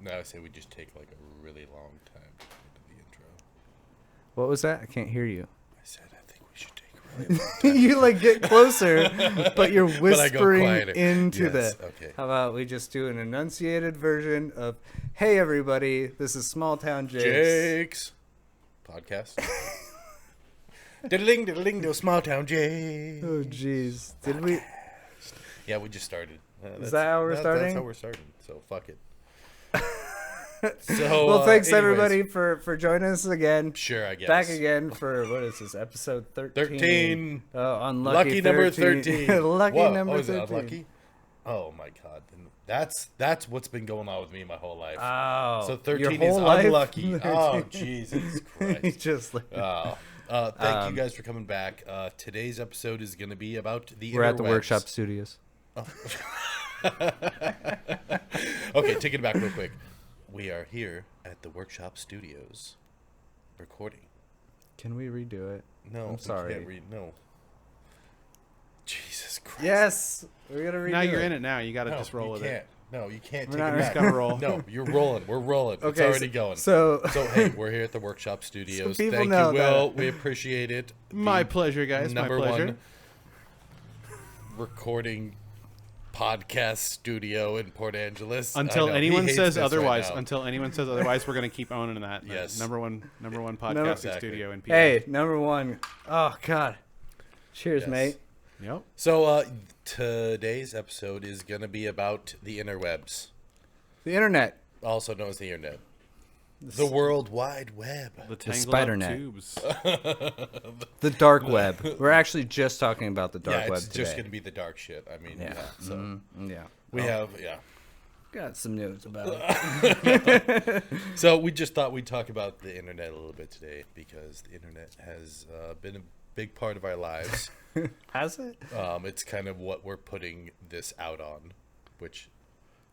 No, I say we just take like a really long time to get to the intro. What was that? I can't hear you. I said I think we should take a really long time. You like get closer, but you're whispering quieter. into Yes, the. okay. How about we just do an enunciated version of, "Hey everybody, this is Small Town Jakes." Jake's podcast. Diddling, diddling, do small town Jakes. Oh jeez, did we? Yeah, we just started. Is that how we're starting? That's how we're starting. So fuck it. So Well, thanks anyways, everybody for joining us again. Sure, I guess. Back again for what is this, episode 13? 13. Oh, unlucky Lucky number 13. 13. Lucky Whoa. number Is it 13. unlucky? Oh my god. That's what's been going on with me my whole life. Oh, So 13 your is whole life? unlucky. 13. Oh Jesus Christ. Just like, Thank you guys for coming back. Today's episode is going to be about the we're at the interwebs. workshop studios. Oh. Okay, take it back real quick. We are here at the workshop studios recording. Can we redo it? No, I'm sorry. We can't read. No. Jesus Christ. Yes, we're gonna redo Now you're it. in it. Now you got to No, just roll you with can't. it. No, you can't We're take not- it we back. just gotta roll. No, you're rolling. We're rolling. Okay, it's already going. So hey, we're here at the workshop studios. people Thank know you, Will. that. We appreciate it. My The pleasure, guys. My number pleasure. one recording podcast studio in Port Angeles. Until I know, he anyone hates says this right otherwise, now. until anyone says otherwise, we're gonna keep owning that. Yes. Number one podcasting Exactly. studio in PA. hey, number one. Oh God. Cheers, Yes. mate. Yep. So today's episode is going to be about the interwebs, The internet. also known as the internet, the World Wide Web. The tangled spider up net. tubes. The dark web. We're actually just talking about the dark Yeah, web it's today. just going to be the dark shit. I mean, yeah. So Yeah. we have, Got some news about it. So we just thought we'd talk about the internet a little bit today because the internet has been a big part of our lives. Has it? It's kind of what we're putting this out on, which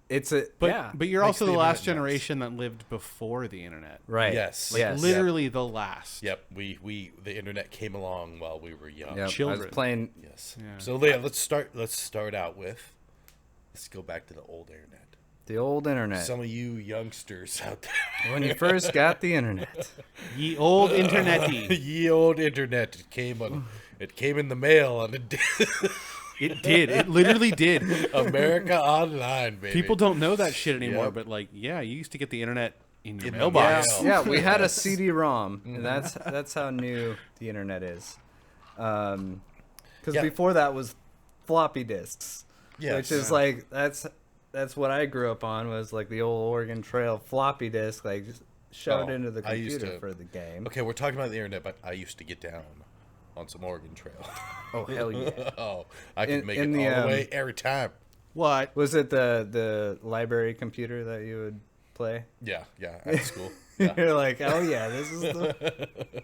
It's a But yeah. but you're Makes also the the last internet nuts. generation that lived before the internet. Right. Yes. Like Yes. literally the last. yep, we the internet came along while we were young. Yep. I was children. playing. Yes. Yeah. So Leah, let's start out with. Let's go back to the old internet. The old internet. Some of you youngsters out there. When you first got the internet. Ye old internety. Ye old internet. It came in the mail on a It did. It literally did. America Online, baby. People don't know that shit anymore, Yep. but like, yeah, you used to get the internet in your In the mailbox. mail. Yeah, we had a Yes. CD-ROM, and that's how new the internet is. Because Yeah. before that was floppy disks, Yes. which is like that's what I grew up on, was like the old Oregon Trail floppy disk, like just shoved Oh, into the I used computer to- for the game. Okay, we're talking about the internet, but I used to get down on some Oregon Trail. Oh hell yeah! Oh, I could In- make in it the, all the way every time. What? Was it the library computer that you would play? Yeah, at school. Yeah. You're like, oh yeah, this is the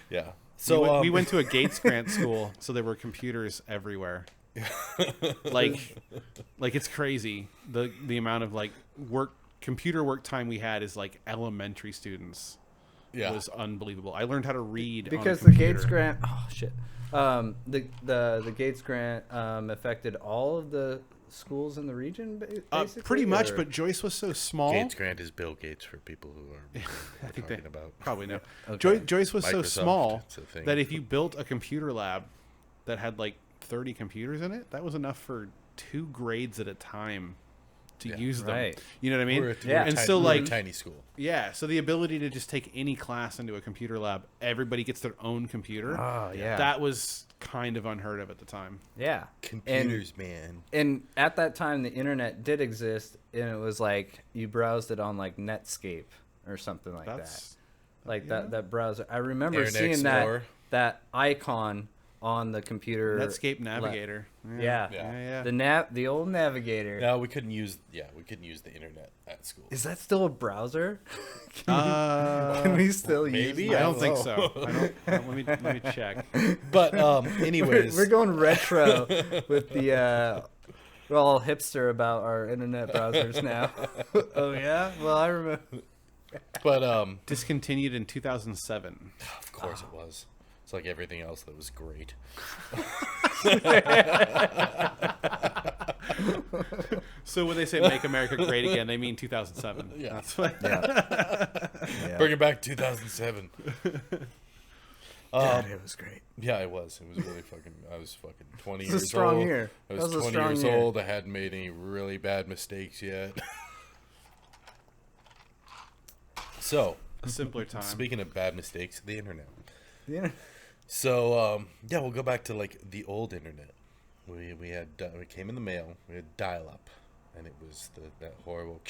Yeah. So So we went to a Gates grant school, so there were computers everywhere. like it's crazy. The amount of like computer work time we had is like elementary students. yeah. Was unbelievable. I learned how to read because on a the Gates computer. grant. Oh shit. The Gates grant affected all of the schools in the region, basically. Pretty much, or- but Joyce was so small. Gates Grant is Bill Gates for people who are I think talking they about. probably know. Okay. Joyce was so Microsoft, small it's a thing. that if you built a computer lab that had like 30 computers in it, that was enough for 2 grades at a time to Yeah. use them. Right. You know what I mean? We're a Yeah. And tiny, so we're a like tiny school. yeah, so the ability to just take any class into a computer lab, everybody gets their own computer. Oh yeah. That was kind of unheard of at the time. yeah. Computers, man. And at that time, the internet did exist, and it was like you browsed it on like Netscape or something like That's that. Like yeah. that browser. I remember Internet seeing Explorer. that icon on the computer. Netscape Navigator. Yeah. Yeah. The old navigator. No, we couldn't use the internet at school. Is that still a browser? Uh, Can we still maybe? use I that? don't think so. Let me check. But anyways, We're going retro with the. We're all hipster about our internet browsers now. Oh yeah. Well, I remember. but Discontinued in 2007. of course it was. It's like everything else that was great. So when they say "Make America Great Again," they mean 2007. Yeah. That's what, Yeah. Bring it back 2007. God, it was great. Yeah, it was. It was really fucking. I was fucking 20 It was a years strong old. year. I That was was a 20 strong years year. old. I hadn't made any really bad mistakes yet. So, a simpler time. speaking of bad mistakes, the internet. Yeah. So, yeah, we'll go back to like the old internet. We had it came in the mail. We had dial up, and it was that horrible.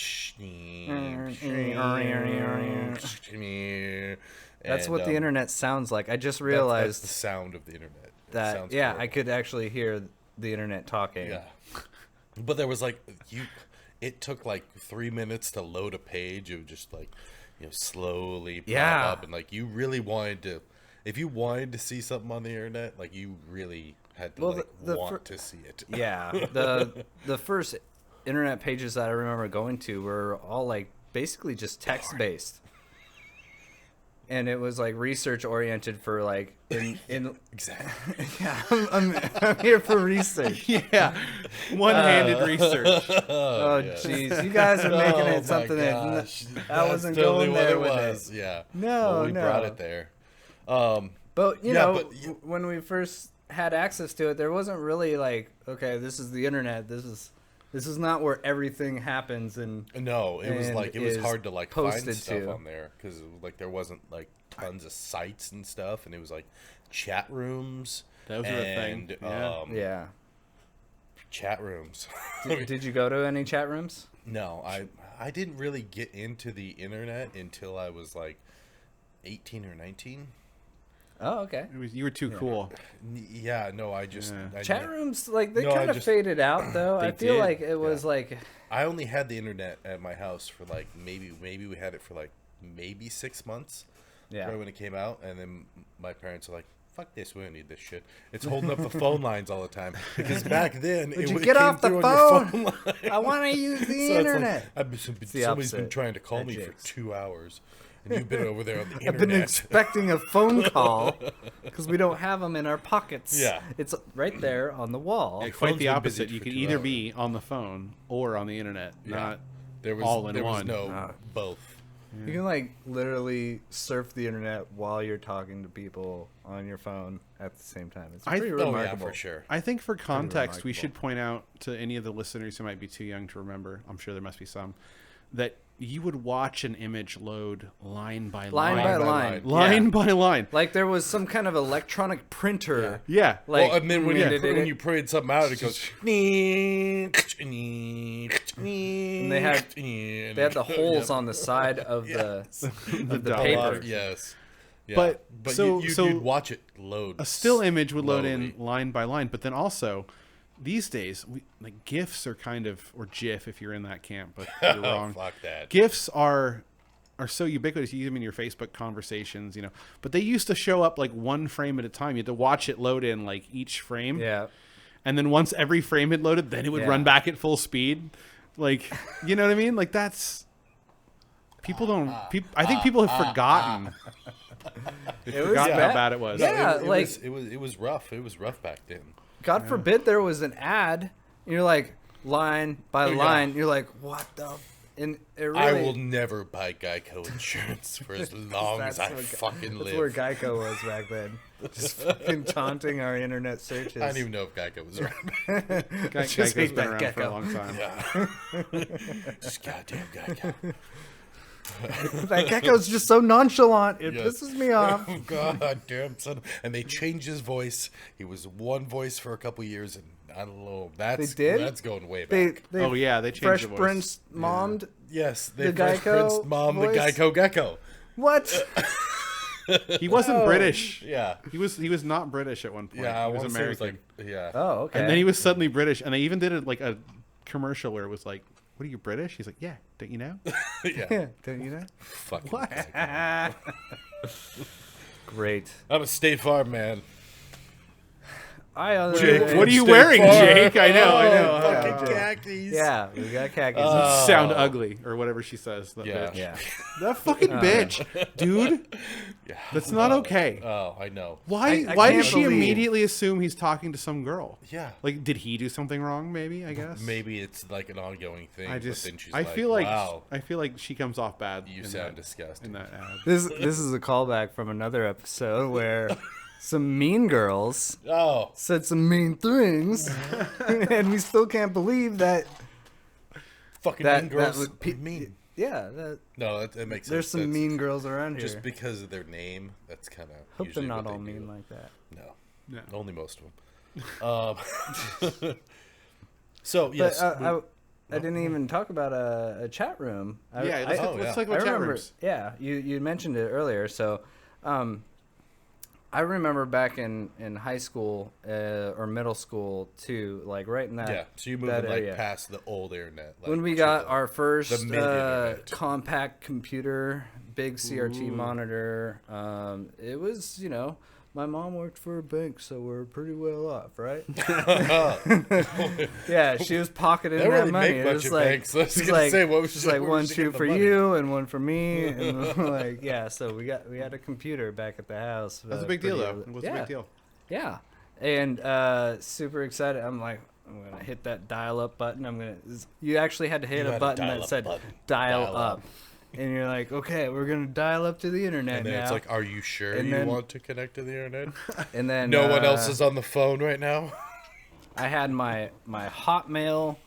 That's what the internet sounds like. I just That's realized the sound of the internet. It that. sounds Yeah, I horrible. could actually hear the internet talking. Yeah, but there was like it took like 3 minutes to load a page. It would just like slowly pop Yeah. up, and like you really wanted to, if you wanted to see something on the internet, like you really had to Well, like the want to see it. Yeah, the first internet pages that I remember going to were all like basically just text based, and it was like research oriented for like in Exactly. yeah. I'm here for research. Yeah, one-handed research. Oh yeah. jeez, you guys are making Oh, it something my that gosh. I That's wasn't totally going what there it with was. it. Yeah. No, Well, we brought no. it there. But you Yeah, know, but you- when we first had access to it, there wasn't really like, okay, this is the internet. This is not where everything happens. And No, it was and like it was is hard to like find posted stuff to. on there because like there wasn't like tons of sites and stuff, and it was like chat rooms. Those were a thing, and, yeah. yeah. Chat rooms. Did you go to any chat rooms? No, I didn't really get into the internet until I was like 18 or 19. Oh, okay. You were too cool. Yeah, no, I just Yeah. I, Chat rooms, like they No, I kind of just- faded out though. They I feel did, like it was yeah. like, I only had the internet at my house for like maybe we had it for like maybe 6 months. yeah. Right when it came out, and then my parents were like, "Fuck this, we don't need this shit. It's holding up the phone lines all the time." Because back then, Would it you would get came off the through on your phone? line. I want to use the So it's like, internet. somebody's the been opposite trying to call at me for Jake's. 2 hours, and you've been over there on the I've been internet. expecting a phone call because we don't have them in our pockets. Yeah. It's right there on the wall. Quite phone's the been busy opposite. You for could 2 either hours. be on the phone or on the internet, Yeah. not There was all in there was one. no both. You can like literally surf the internet while you're talking to people on your phone at the same time. It's I- pretty oh, Oh remarkable. yeah, for sure. I think for context, we remarkable. should point out to any of the listeners who might be too young to remember, I'm sure there must be some, that you would watch an image load line by Line line. by by line. Line Yeah. by line. Like there was some kind of electronic printer. Yeah. Like, Well, and then when and you prayed something out, it goes. And they had the holes on the side of the dial-up. paper. Yes. Yeah. But so- you'd watch it load. A still image would load slowly. in line by line, but then also these days, like GIFs are kind of, or GIF if you're in that camp, but you're wrong. Fuck that. GIFs are so ubiquitous. You use them in your Facebook conversations, but they used to show up like one frame at a time. You had to watch it load in like each frame. Yeah. And then once every frame had loaded, then it would Yeah. run back at full speed. Like, you know what I mean? Like that's people don't. I think people have forgotten. They've It was forgotten how bad. bad it was. Yeah. it like- was, it was rough. It was rough back then. God forbid there was an ad. And you're like line by Yeah. line. You're like, what the? And it really. I will never buy Geico insurance for as long as I That's fucking That's where live. Geico was back then. Just fucking taunting our internet searches. I don't even know if Geico was around. Guy Just Geico's hate been that around for a gecko. long time. Yeah. Just goddamn Geico. That gecko's just so nonchalant. It Yes. pisses me off. Oh, God damn son. And they changed his voice. He was one voice for a couple years, and I don't know. That's They did? That's going way They, back. they Oh yeah, they changed Fresh the voice. Prince mommed. Yes, they the Fresh Geico Prince mom voice? the Geico Gecko. What? He wasn't No. British. Yeah. He was not British at one point. Yeah, I he was want to say it was American. like yeah. Oh, okay. And then he was suddenly British, and they even did it like a commercial where it was like, "What are you British?" He's like, "Yeah, don't you know?" yeah. Don't you know? Fucking What? Geico. Great. I'm a State Farm man. Jake, What are you State wearing, Farm. Jake? I know. Fucking khakis. Yeah, we got khakis. Sound ugly or whatever she says. That Yeah. bitch. Yeah. That fucking bitch, dude. Yeah. That's not okay. Oh, I know. Why? I Why can't does she believe- immediately assume he's talking to some girl? Yeah. Like, did he do something wrong? Maybe. I guess. Maybe it's like an ongoing thing. I just. But then she's I feel like. wow, I feel like she comes off bad. you in sound that, disgusting. in that ad. This is a callback from another episode where some mean girls Oh, said some mean things, and we still can't believe that. fucking That- mean that girls. would pe- mean. Yeah, that, No, that makes sense. there's some That's- mean girls around here. Just because of their name, that's kind of. Hope they're not all mean like that. No, No. only most of them. So yes, But I didn't even talk about a chat room. Yeah. Let's, oh, let's yeah. talk I about chat remember. rooms. Yeah, you mentioned it earlier. So, I remember back in high school or middle school too, like right in that. yeah. So you moved that like area. past the old internet. Like, When we to got the- our first mid-internet. compact computer, big CRT monitor, it was, my mom worked for a bank, so we're pretty well off, right? Yeah, she was pocketing They don't that really money. make It much was at like, banks, so I was it's gonna like, say, what was it's she- like where one was she shoe getting the for money? you and one for me, and like, yeah. So we had a computer back at the house. That's a big deal, pretty- though. It was a yeah. big deal. Yeah, and super excited. I'm gonna hit that dial up button. You actually had to hit You a had a button dial that up said button. dial Dial up. up. And you're like, okay, we're gonna dial up to the internet And then now. it's like, are you sure And you then- want to connect to the internet? and then No one else is on the phone right now. I had my Hotmail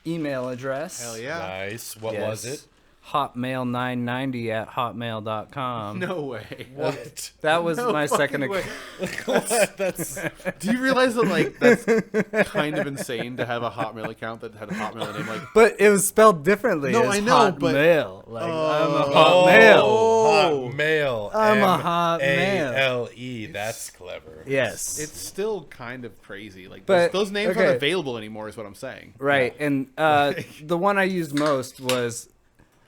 email address. Hell yeah. Nice. What was it? Hotmail990@hotmail.com. No way. What? That was No my second fucking way. account. That's Do you realize that like that's kind of insane to have a Hotmail account that had a Hotmail name like But it was spelled differently. No, as I know, but- Hotmail. Like I'm a Oh. Hotmail. Hotmail. I'm a Hotmail. M-A-L-E. That's clever. Yes. it's still kind of crazy. Like But, those names okay. aren't available anymore is what I'm saying. Right, and the one I used most was,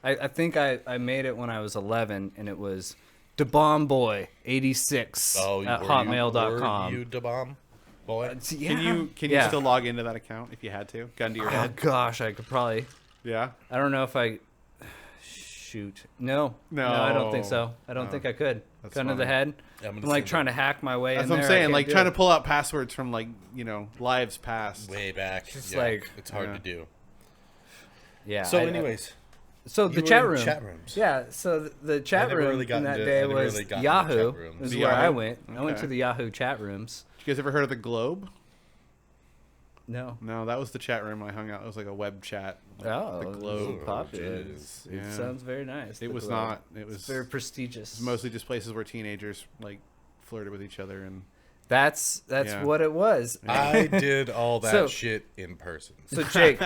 I think I made it when I was 11, and it was DeBombboy86 Oh, at were hotmail.com. you bomb boy? Yeah. Can you Yeah. still log into that account if you had to? Gun to your Oh head. gosh, I could probably. Yeah. I don't know if I. Shoot, no, No. I don't think so. I don't think I could. That's Gun to the funny. head. I'm I'm gonna like send trying to hack my way That's in what I'm there. saying. Like trying to pull out passwords from like, lives past. way back. Just Yeah, like- it's hard Yeah. to do. Yeah. So, I- anyways, so you the were chat in room. chat rooms. Yeah. So the chat never room really got in that into- day I never was really got into Yahoo. chat rooms. Is The where I Yahoo? went. I went to Okay. the Yahoo chat rooms. Did you guys ever heard of the Globe? No. No, that was the chat room I hung out. It was like a web chat. Oh, the it was Globe. popular. jeez. It Yeah. sounds very nice. It the was Globe. not. It was It's very prestigious. mostly just places where teenagers like flirted with each other and That's Yeah. what it was. I did all that So- shit in person. So Jake,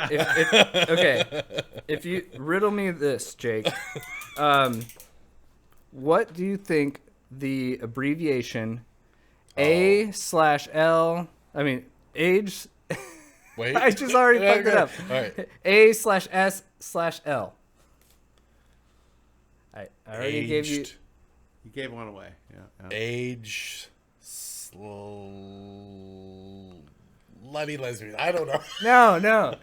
if you riddle me this, Jake, what do you think the abbreviation A/L? I mean, age. Wait, I just already fucked it up. All right. A/S/L. I already gave you. Aged. you gave one away. Yeah. Age. Bloody lesbian. I don't know. No.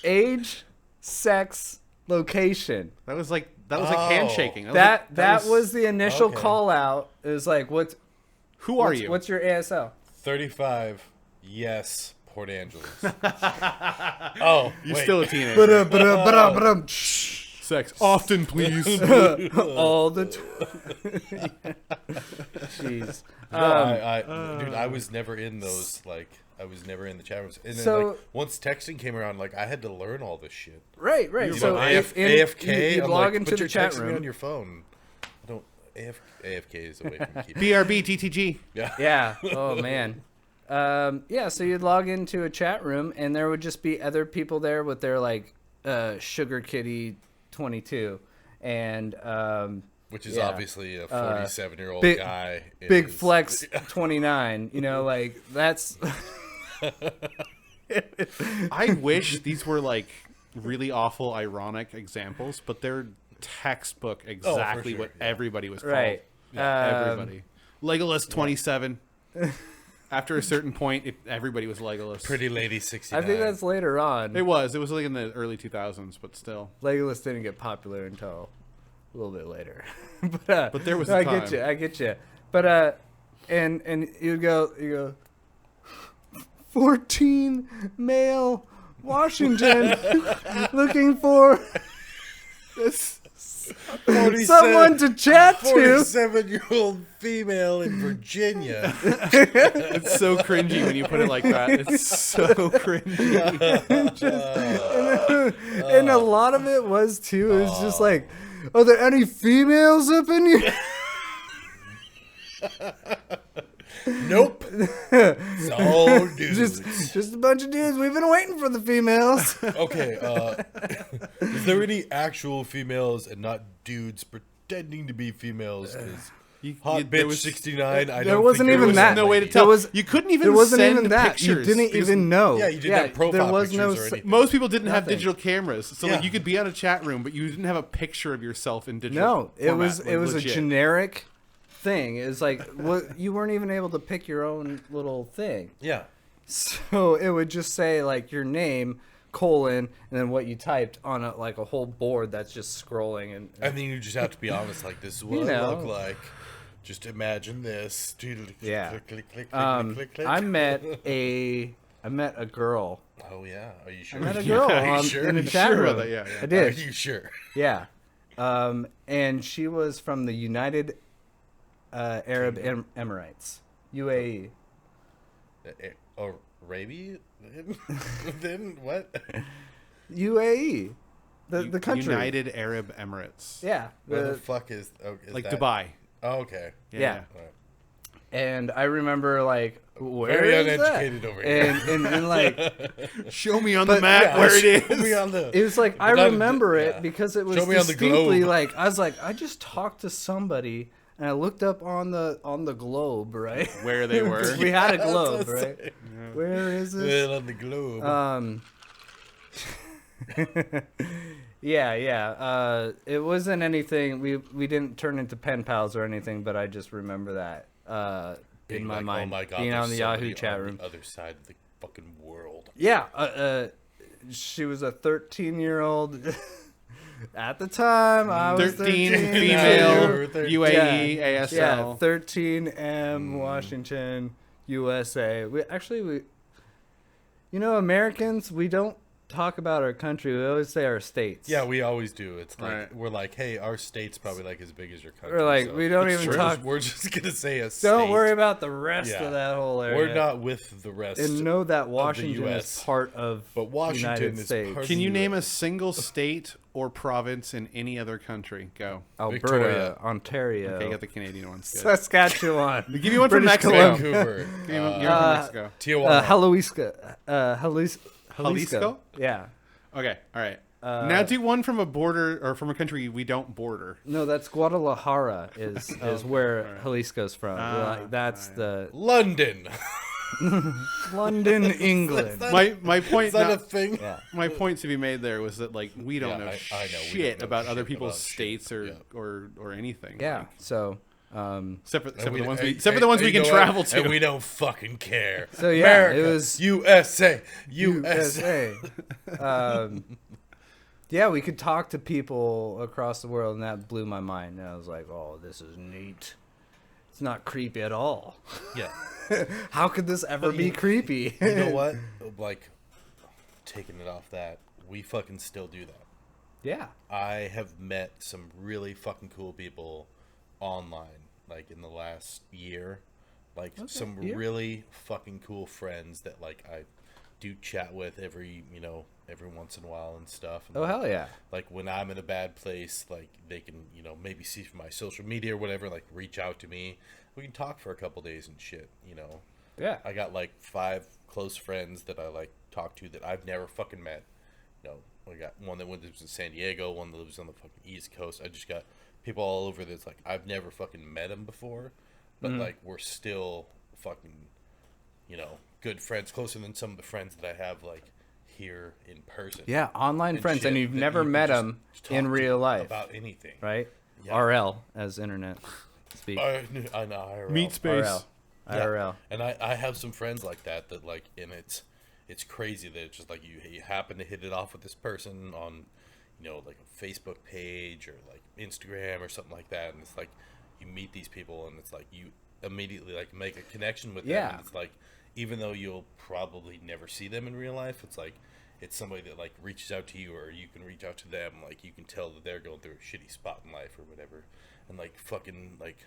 Age, sex, location. That was like Oh. handshaking. That was the initial okay. call out. It was like, who are you? What's your ASL? 35. Yes. Port Angeles. Oh, You're wait. still a teenager. Ba-dum. Sex often, please. All the jeez. No, dude, I was never in those. Like, I was never in the chat rooms. And then, So- like, once texting came around, like, I had to learn all this shit. Right. You So know, if AFK. you I'm log like, into but the you're chat texting me room. on your phone. I don't. AFK is away from keyboard. BRB TTG. Yeah. Yeah. Oh man. Yeah. So you'd log into a chat room, and there would just be other people there with their like Sugar Kitty 22, and Which is yeah. obviously a 47-year-old Big- guy. in Big his- Flex 29. You know, like that's. I wish these were like really awful, ironic examples, but they're textbook exactly sure, what yeah. everybody was called. Right. Yeah, everybody. Legolas 27. After a certain point, everybody was Legolas. Pretty Lady 69. I think that's later on. It was like in the early 2000s, but still. Legolas didn't get popular until a little bit later. But there was a I time. get you. But and you go 14 male Washington looking for someone to chat to. 47-year-old female in Virginia. It's so cringy when you put it like that. It's so cringy. And a lot of it was too. It was just like, are there any females up in here? Nope. It's all dudes. Just a bunch of dudes. We've been waiting for the females. Okay, is there any actual females and not dudes pretending to be females? Because Hot Bitch 69, I there don't wasn't think even there was that. No way to lady. tell. was- You couldn't even There wasn't send even that. You pictures. didn't because even know. Yeah, you didn't have profile there was pictures no or anything. Most people didn't have Nothing. digital cameras, so Yeah. like you could be on a chat room, but you didn't have a picture of yourself in digital. No, it format, was like, it was legit. a generic thing. It was like you weren't even able to pick your own little thing. Yeah. So it would just say like your name, colon, and then what you typed on a whole board that's just scrolling and And then you just have to be honest, like, this is what You I know. look like. Just imagine this. Yeah. Click, click, click, click, click, click. I met a girl. Oh, yeah. Are you I sure? met a girl Are you sure? in a You chat sure room. about that? Yeah, yeah. I Are did. you sure? Yeah. And she was from the United Arab Emirates, UAE. Oh, Arabia? Then what? UAE, the country. United Arab Emirates. Yeah. Where the the- fuck is Like that? Dubai. Oh, okay. Yeah. All right. And I remember like, where Very is that? uneducated over here. And like, Show me on But- the map Yeah, where it show is. me on the- it was like I But not- remember it yeah. because it was Show me on the distinctly globe. like I was like I just talked to somebody and I looked up on the globe, right? Where they were. 'Cause we had a globe, That's what I'm right? saying. Where is this? Well, on the globe. Yeah. It wasn't anything. We didn't turn into pen pals or anything, but I just remember that in my like, mind, oh my God, being on there's the somebody Yahoo chat on room. the other side of the fucking world. Yeah. She was a 13-year-old. At the time, I was 13 13. female You're 13. UAE Yeah, ASL. 13M Washington, USA. Americans, we don't talk about our country. We always say our states. Yeah, we always do. It's like Right. we're like, hey, our state's probably like as big as your country. We're like, so we don't it's even true. talk- We're just gonna say a state. Don't worry about the rest Yeah. of that whole area. We're not with the rest. And know that Washington US. is part of But Washington United is States. part- Can you US. name a single state or province in any other country? Go. Alberta, Victoria. Ontario, Okay, got the Canadian ones. Good. Saskatchewan. Give me one from British Mexico. Columbia. Vancouver, Give me one from Mexico. Tijuana. Jalisco. Yeah. Okay, all right. Now do one from a border or from a country we don't border. No, that's Guadalajara is where Jalisco's from. That's the London. London, England. My point. Is that a not- thing? Yeah. My point to be made there was that like we don't Yeah, know I know, we shit don't know about other shit people's about shit. states or, Yeah. or anything. Yeah. Like, So except for the ones and- we except for the ones we and can you know what? travel to. And we don't fucking care. So, yeah, America, it was- USA. USA. USA. Yeah, we could talk to people across the world, and that blew my mind. And I was like, "Oh, this is neat. It's not creepy at all. Yeah. How could this ever But be you- creepy?" You know what? Like, taking it off that, we fucking still do that. Yeah. I have met some really fucking cool people online, like in the last year. Like some yeah. really fucking cool friends that like I do chat with every once in a while and stuff. And Oh, hell yeah. Like when I'm in a bad place, like they can, maybe see from my social media or whatever, like reach out to me. We can talk for a couple days and shit, Yeah. I got like 5 close friends that I like talk to that I've never fucking met. I got one that lives in San Diego, one that lives on the fucking East Coast. I just got people all over that's like I've never fucking met them before, but like we're still fucking, good friends, closer than some of the friends that I have like here in person. Yeah, online And friends, shit and you've that never you can met just them talk in to real life, about anything. right? Yeah. RL, as internet speak. I know. Meet space. RL. IRL. And I have some friends like that like, and it's crazy that it's just like you happen to hit it off with this person on, like a Facebook page or like Instagram or something like that, and it's like you meet these people and it's like you immediately like make a connection with them, and it's like even though you'll probably never see them in real life, it's like it's somebody that like reaches out to you, or you can reach out to them. Like you can tell that they're going through a shitty spot in life or whatever, and like fucking like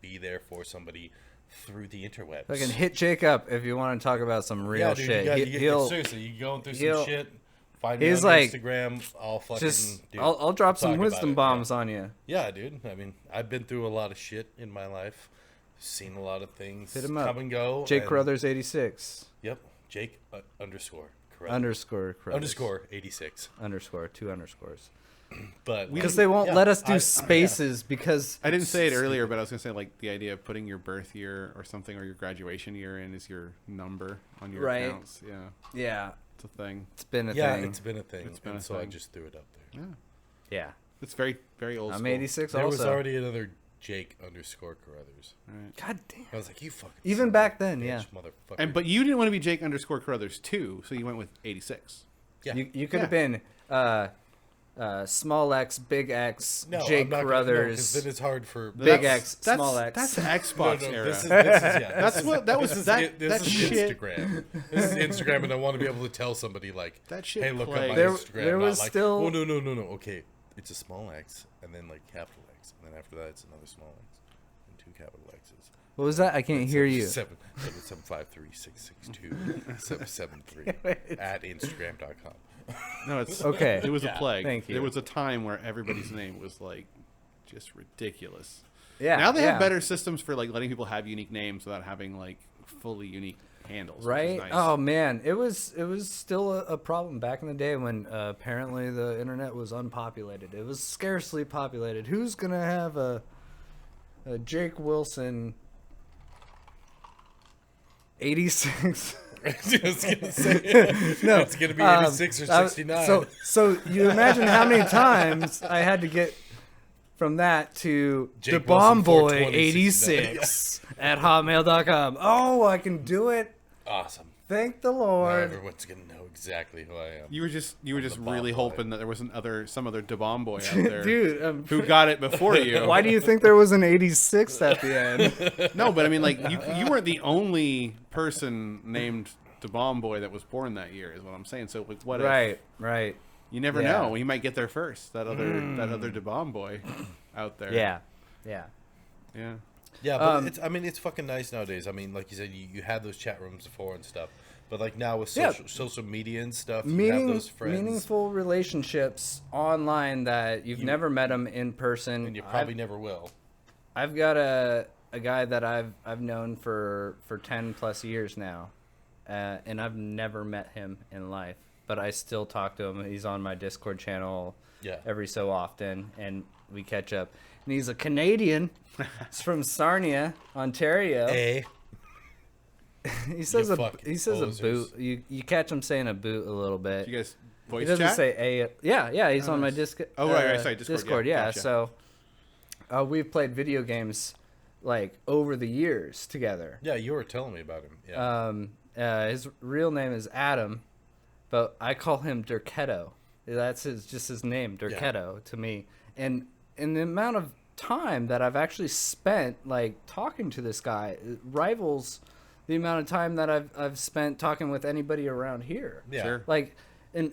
be there for somebody through the interwebs. Fucking hit Jake up if you want to talk about some real shit. Seriously, you going through some shit. Find me on like, Instagram. I'll fucking I'll drop some wisdom bombs on you. Yeah, dude. I mean, I've been through a lot of shit in my life. Seen a lot of things Hit him up. come and go. Jake Crothers 86. Yep. Jake underscore. Correct. Underscore Crothers. Underscore 86. Underscore 2 underscores. But because they won't let us do spaces because I didn't say it earlier, but I was gonna say like the idea of putting your birth year or something or your graduation year in as your number on your accounts. Yeah. It's a thing. It's been a thing. Yeah, it's been a thing. So I just threw it up there. Yeah. It's very, very old. I'm 86 there also. was already another Jake underscore Carruthers. Right. God damn. I was like, you fucking even back then, bitch, motherfucker. And but you didn't want to be Jake underscore Carruthers too, so you went with 86. Yeah. You could have been small X, big X, Jake Carruthers. Then it's hard for big X, small X. That's the Xbox era. This is shit. Instagram. This is Instagram, and I want to be able to tell somebody like, that shit hey, look plays. at my there, Instagram. There was like, still. Oh no. Okay, it's a small X, and then like capital X, and then after that it's another small X, and 2 capital X's. What was that? I can't hear you. 753-662-773 at Instagram.com. No, it's okay. It was a plague. Thank you. There was a time where everybody's name was like just ridiculous. Yeah. Now they have better systems for like letting people have unique names without having like fully unique handles. Right? Nice. Oh man, it was still a problem back in the day when apparently the internet was unpopulated. It was scarcely populated. Who's gonna have a Jake Wilson 86? I was gonna say No, it's gonna be 86 or 69. So you imagine how many times I had to get from that to the Jake bomb boy 420, 86 at hotmail.com. Oh, I can do it. Awesome. Thank the Now Lord. everyone's gonna know exactly who I am. You were just really boy. hoping that there was some other DeBomb boy out there, Dude, who got it before you. why do you think there was an 86 at the end? No, but I mean, like you weren't the only person named DeBomb boy that was born that year, is what I'm saying. So like, what? Right. You never know. He might get there first. That other DeBomb boy out there. Yeah. Yeah, but it's fucking nice nowadays. I mean, like you said, you had those chat rooms before and stuff, but like now with social media and stuff, you have those friends, meaningful relationships online that you've never met them in person, and you probably never will. I've got a guy that I've known for 10 plus years now, and I've never met him in life, but I still talk to him. He's on my Discord channel every so often, and we catch up. And he's a Canadian. He's from Sarnia, Ontario. He says a boot. You catch him saying a boot a little bit. You guys voice he doesn't chat? say a. Yeah. He's on my Discord. Oh right. Sorry, Discord. Yeah. Gotcha. So we've played video games like over the years together. Yeah, you were telling me about him. Yeah. His real name is Adam, but I call him Dirketto. That's his name, Dirketto, to me. And in the amount of time that I've actually spent like talking to this guy, it rivals the amount of time that I've spent talking with anybody around here. Yeah. Sure. Like, and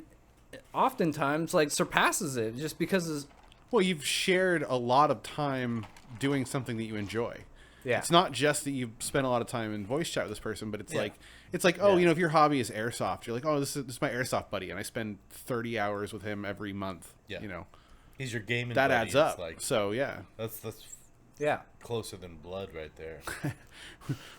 oftentimes like surpasses it just because Well, you've shared a lot of time doing something that you enjoy. Yeah. It's not just that you've spent a lot of time in voice chat with this person, but it's like oh, if your hobby is airsoft, you're like, oh, this is my airsoft buddy, and I spend 30 hours with him every month. Yeah. You know. He's your gaming That buddy. adds up. It's like, So yeah. that's yeah. closer than blood right there.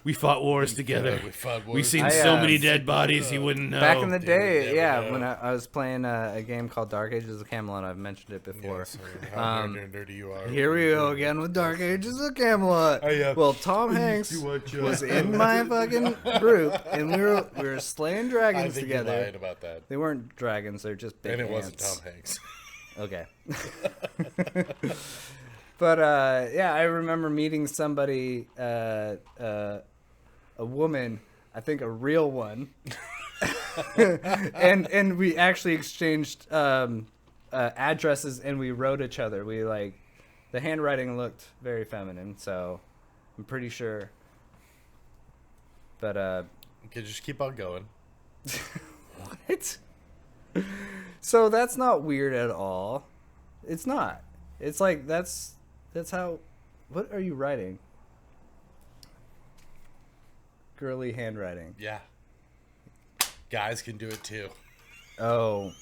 We fought wars together. We fought wars. We've seen I, so many dead bodies you wouldn't know. Back in the day, never know. when I was playing a game called Dark Ages of Camelot, I've mentioned it before. Yeah, so how nerdy you are. Here we go again with Dark Ages of Camelot. Well, Tom Hanks was in my fucking group, and we were slaying I dragons think together. you lied about that. They weren't dragons; they're just big And it ants. wasn't Tom Hanks. Okay. But I remember meeting somebody a woman, I think a real one. and we actually exchanged addresses, and we wrote each other. We like, the handwriting looked very feminine, so I'm pretty sure. But Okay, just keep on going. what? So that's not weird at all. It's not. It's like that's how. What are you writing? Girly handwriting. Yeah. Guys can do it too. Oh.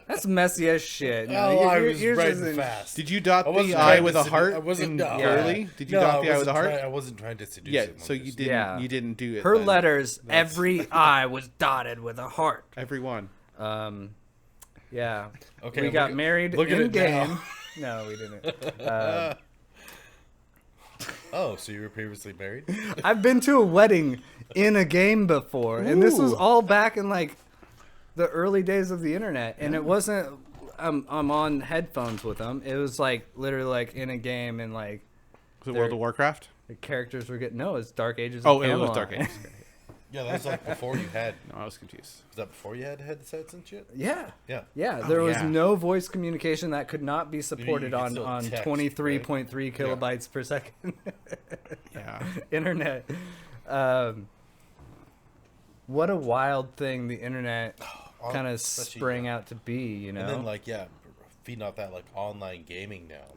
That's messy as shit. No, Oh, I was yours writing isn't- fast. Did you dot I wasn't the trying I with to a heart? I wasn't. in No. girly? Did you No, dot the I with a heart? I wasn't trying to seduce Yeah. him. So you didn't. Yeah. You didn't do it. Her then. letters, every I was dotted with a heart. Every one. Yeah. Okay, we got married look at in it game. now. No, we didn't. Oh, so you were previously married? I've been to a wedding in a game before, and this was Ooh. all back in like the early days of the internet, and it wasn't. I'm on headphones with them. It was like literally like in a game, and like Was it World of Warcraft? the characters were getting. No, it's Dark Ages. Oh, of it was Camelot. Dark Ages. Yeah, that was like before you had. No, I was confused. Was that before you had headsets and shit? Yeah. Yeah. Yeah, Oh, there was yeah. no voice communication that could not be supported could on still text, 23.3 kilobytes per second Yeah. internet. What a wild thing the internet kind of Especially, sprang out to be, you know? And then like feeding off that, like online gaming now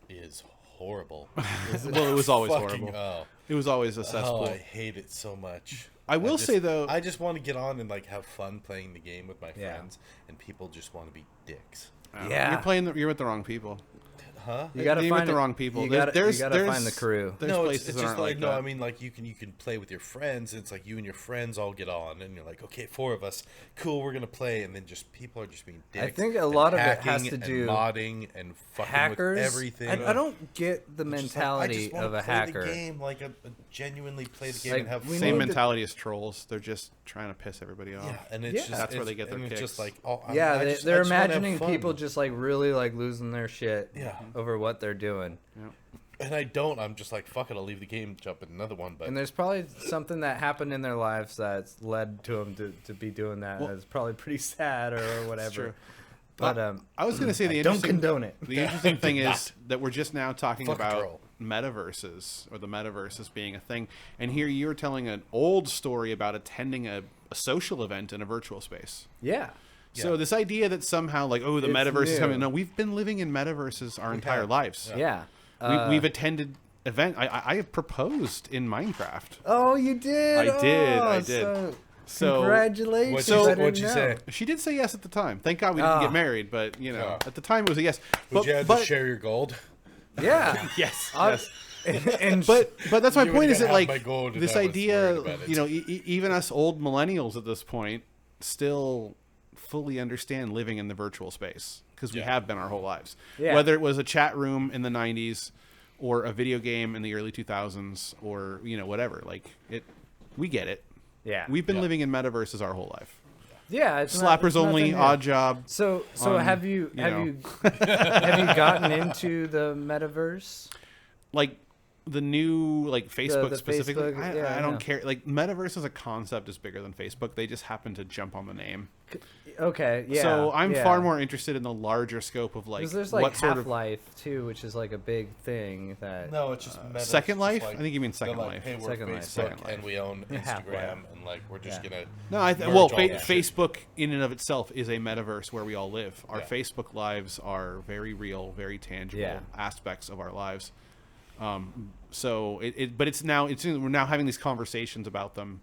is horrible. Well, it was always Fucking, horrible. Oh, It was always a oh, cesspool. I hate it so much. I will say, though- I just want to get on and like have fun playing the game with my Yeah. friends, and people just want to be dicks. Yeah. You're with the wrong people. Huh? You gotta You're find with the it- wrong people. You There's- gotta there's- find the crew. There's no, places it's that just aren't like, like no. that. I mean, like you can play with your friends. And it's like you and your friends all get on, and you're like, okay, 4 of us, cool, we're gonna play, and then just people are just being dicks. I think a and lot of it has hacking to and do modding and fucking hackers. with everything. I don't get the It's just like, I mentality just wanna of a play hacker. The game, like a genuinely play the game Like, and have we fun. Same need to- mentality as trolls. They're just trying to piss everybody off. Yeah, and it's Yeah. just That's where it's- they get their and it's kicks. just like, oh, Yeah, I they're just wanna have imagining fun. people just like really like losing their shit Yeah. over what they're doing. Yep. And I don't. I'm just like, fuck it. I'll leave the game, jump in another one. But And there's probably something that happened in their lives that's led to them to be doing that. Well- It's probably pretty sad or whatever. true. But I was going to say the don't interesting, condone it. the interesting thing Do is not. that we're just now talking Fuck a about girl. metaverses or the metaverses being a thing. And here you're telling an old story about attending a social event in a virtual space. Yeah. So Yeah. this idea that somehow like, oh, the It's metaverse is new. coming. No, we've been living in metaverses our entire have. lives. Yeah. Yeah. We've attended event. I have proposed in Minecraft. Oh, you did. I did, Oh, I did. So congratulations. What'd you I say- didn't what'd you know. say? she did say yes at the time. Thank God we didn't Ah. get married, but you know, Yeah. at the time it was a yes. would you have to share your gold? Yeah. Yes. I- yes. and But that's my You point. would've Is that had like my gold and this I was idea? worried about it. You know, even us old millennials at this point still fully understand living in the virtual space because we Yeah. have been our whole lives. Yeah. Whether it was a chat room in the '90s or a video game in the early 2000s or you know whatever, like it, we get it. yeah. We've been Yeah. living in metaverses our whole life. yeah. It's Slappers only, nothing new. odd job. So on, have you you have know. you have you gotten into the metaverse? Like the new like Facebook the specifically. Facebook, yeah, I I don't know. care. Like metaverse as a concept is bigger than Facebook. They just happen to jump on the name. Okay, yeah. So I'm yeah. far more interested in the larger scope of like Because there's like what sort of Half-Life too, which is like a big thing that. No, it's just meta. Second It's Life? just like, I think you mean they're Second like, Life. Hey, we're Second Life, Facebook Second Life. and we own Yeah, Instagram, Half-Life. and like we're just Yeah. gonna. No, merge well, all that shit. Facebook in and of itself is a metaverse where we all live. Our Yeah. Facebook lives are very real, very tangible Yeah. aspects of our lives. So but we're now having these conversations about them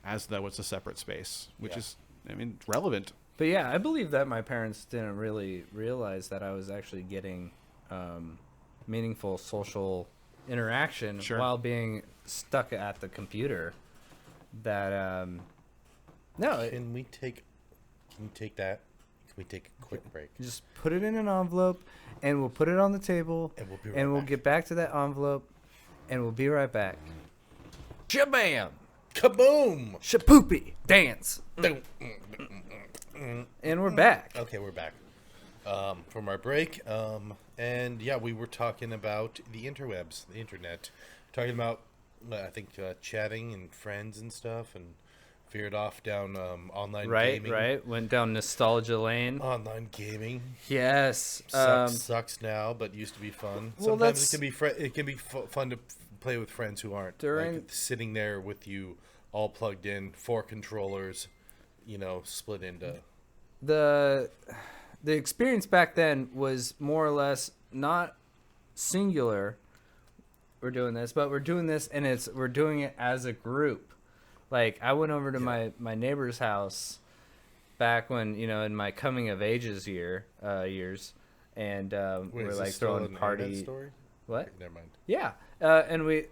as though it's a separate space, which Yeah. is, I mean, relevant. But yeah, I believe that my parents didn't really realize that I was actually getting meaningful social interaction Sure. while being stuck at the computer. That no, Can we take that? Can we take a quick break? just put it in an envelope, and we'll put it on the table, And we'll be right and we'll back. get back to that envelope, and we'll be right back. Shabam! Kaboom! Shapoopy! Dance! And we're back. Okay, we're back from our break. And yeah, we were talking about the interwebs, the internet, talking about I think chatting and friends and stuff, and veered off down online Right, gaming. right. Went down nostalgia lane. Online gaming Yes. sucks now, but used to be fun. Well, Sometimes that's- it can be fun to play with friends who aren't like, sitting there with you, all plugged in, 4 controllers, split into. The experience back then was more or less not singular. We're doing this, but we're doing this, and we're doing it as a group. Like, I went over to my neighbor's house back when, in my coming of ages years, and we're like throwing party. Story? What? Never mind. Yeah, and we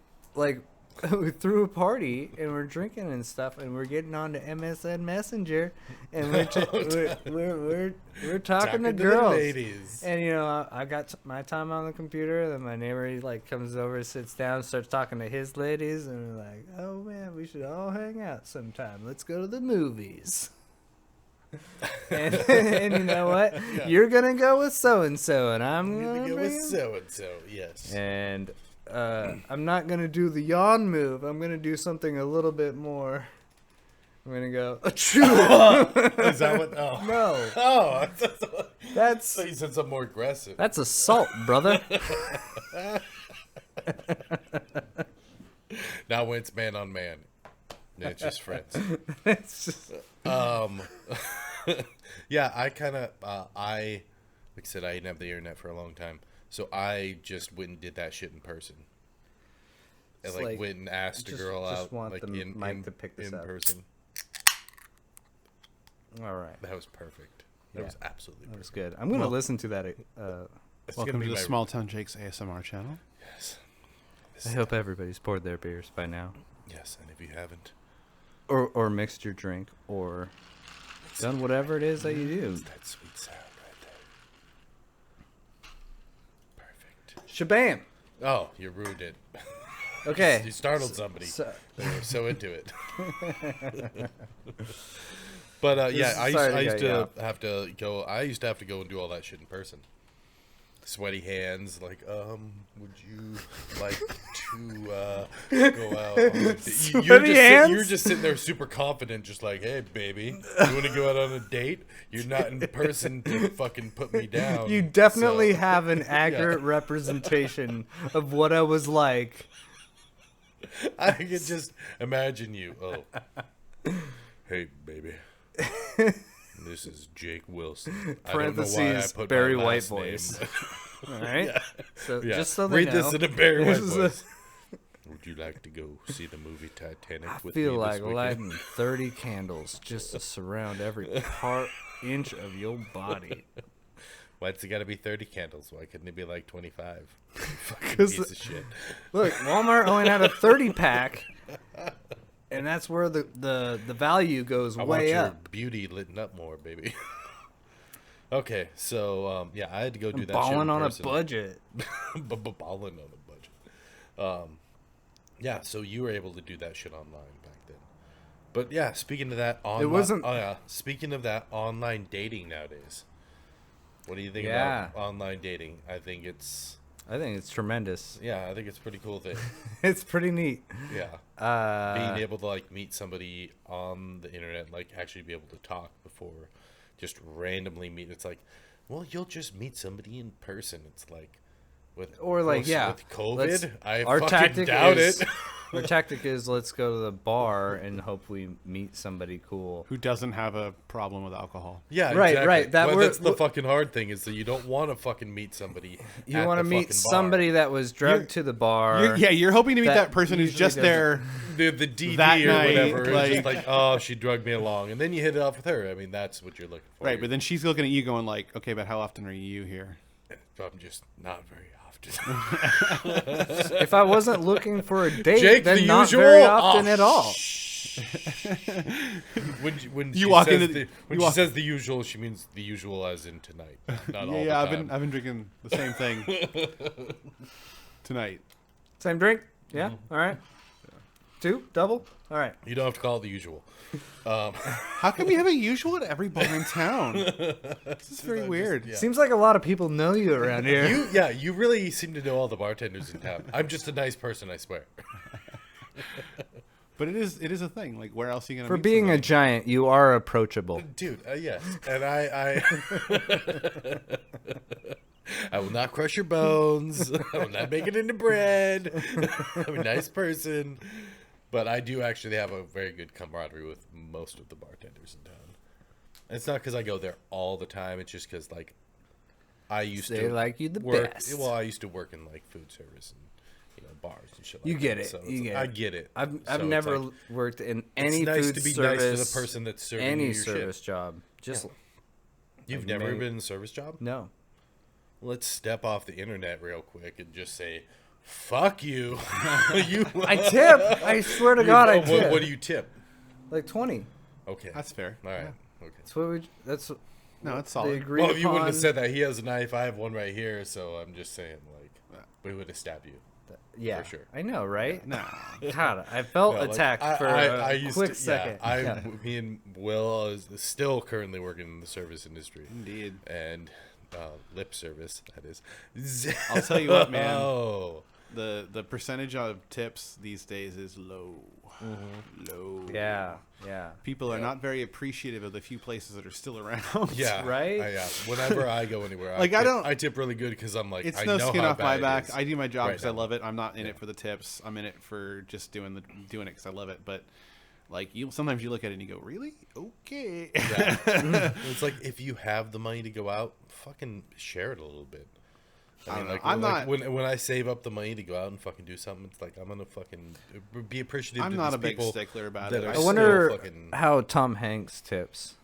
we threw a party and we're drinking and stuff, and we're getting on to MSN Messenger, and we're talking to girls. The ladies. And I got my time on the computer. Then my neighbor he comes over, sits down, starts talking to his ladies, and we're like, "Oh man, we should all hang out sometime. Let's go to the movies." and you know what? Yeah. You're gonna go with so and so, and I'm gonna go with bring- so and so. Yes. And I'm not gonna do the yawn move. I'm gonna do something a little bit more. I'm gonna go. Is that what? Oh. No, Oh, that's so you said something more aggressive. that's assault, brother. Now when it's man on man, then it's just friends. It's just, Yeah, I kind of, like I said, I didn't have the internet for a long time, so I just went and did that shit in person. And It's went and asked a just- girl just out, want like the mic to pick this in up. person. all right. That was perfect. That Yeah. was absolutely That was perfect. good. I'm gonna Well- listen to that. It's Welcome gonna to be the my- Small Town Jake's ASMR channel. Yes. I hope everybody's poured their beers by now, Yes, and if you haven't, or mixed your drink, or done whatever it is that you do. that sweet sound right there. Perfect. Shabam. Oh, you ruined it. Okay. You startled somebody. So, They were so into it. But yeah, I Sorry to used cut you to off. have to go. I used to have to go and do all that shit in person. Sweaty hands, would you like to go out? On a date? Sweaty hands? You're just sitting there super confident, just like, hey, baby, you want to go out on a date? You're not in person to fucking put me down. you definitely so- have an accurate representation of what I was like. I could just imagine you. Oh, hey, baby. This is Jake Wilson. I don't know why I Parentheses, put Barry my White last voice. name. All right. So Yeah. just so they Read know, this in a Barry White this is voice. Would you like to go see the movie Titanic I with feel me like this weekend? lighting 30 candles just to surround every inch of your body. Why's it got to be 30 candles? Why couldn't it be like 25? Fucking 'Cause piece of shit. Look, Walmart only had a 30 pack, and that's where the value goes I want way your up. beauty lit up more, baby. Okay, so yeah, I had to go do that. Balling shit in on a person. budget. Balling on a budget. Yeah, so you were able to do that shit online back then. But yeah, speaking of that, wasn't- Oh yeah, speaking of that, online dating nowadays. What do you think Yeah. about online dating? I think it's I think it's tremendous. I think it's a pretty cool thing. It's pretty neat. Yeah, being able to meet somebody on the internet, actually be able to talk before just randomly meet. It's like, well, you'll just meet somebody in person. It's like with Or yeah, with COVID, I our fucking tactic doubt is, it. Our tactic is let's go to the bar and hope we meet somebody cool. Who doesn't have a problem with alcohol? Yeah, Right, exactly. right. That's the fucking hard thing is that you don't want to fucking meet somebody. You want to meet bar. somebody that was drugged to the bar. You're hoping to meet that that person who's usually just there. the DD That or night, whatever. It's just like- like, oh, she drugged me along, and then you hit it off with her. I mean, that's what you're looking for. Right, but then she's looking at you going like, okay, but how often are you here? I'm just not very often. If I wasn't looking for a date, Jake, then the not usual? very often Oh, at all. When You she walk says into- when you she walk- says the usual, she means the usual as in tonight, not all the Yeah, time. I've been drinking the same thing tonight. Same drink? Yeah. All right. 2 double. All right. You don't have to call it the usual. How come you have a usual at every bar in town? This is very weird. Yeah. Seems like a lot of people know you around here. You really seem to know all the bartenders in town. I'm just a nice person, I swear. But it is a thing. Like, where else are you gonna For meet being somebody? a giant, you are approachable. Dude, yes. And I I will not crush your bones. I will not make it into bread. I'm a nice person. But I do actually have a very good camaraderie with most of the bartenders in town. And it's not because I go there all the time. It's just because, like, I used They to like you the work. best. Well, I used to work in, like, food service and, bars and shit like You get that. it. So You it's- get it. I get it. I've So it's never like, worked in any it's nice food to be service. nice to the person that's serving you any your service shit. job. Just You've like, never maybe- been in a service job? no. Let's step off the internet real quick and just say, "Fuck you." You. I tip. I swear to God, I tip. What do you tip? Like 20. Okay. That's fair. All right. Yeah. Okay. That's what we. That's No, it's they solid. agreed Well, if you wouldn't have upon. said that, he has a knife. I have one right here, so I'm just saying, like, we would have stabbed you. Yeah, for sure. I know, right? Nah. God, I felt No, like, attacked for I a used quick to, second. Yeah, Yeah. me and Will is still currently working in the service industry. Indeed. And lip service, that is. I'll tell you what, man. Oh. The percentage of tips these days is low. Low. Yeah, yeah. People are not very appreciative of the few places that are still around. Yeah. Right? Yeah. Whenever I go anywhere, Like, I tip really good because I'm like, It's I no know skin how off my bad it back. is I do my job right because I now. love it. I'm not in it for the tips. I'm in it for just doing it because I love it. But like, sometimes you look at it and you go, really? Okay. Yeah. It's like, if you have the money to go out, fucking share it a little bit. I mean, don't like, know. I'm not- when I save up the money to go out and fucking do something, it's like I'm gonna fucking be appreciative. I'm to not these a big people stickler about that it. are I still wonder fucking, how Tom Hanks tips.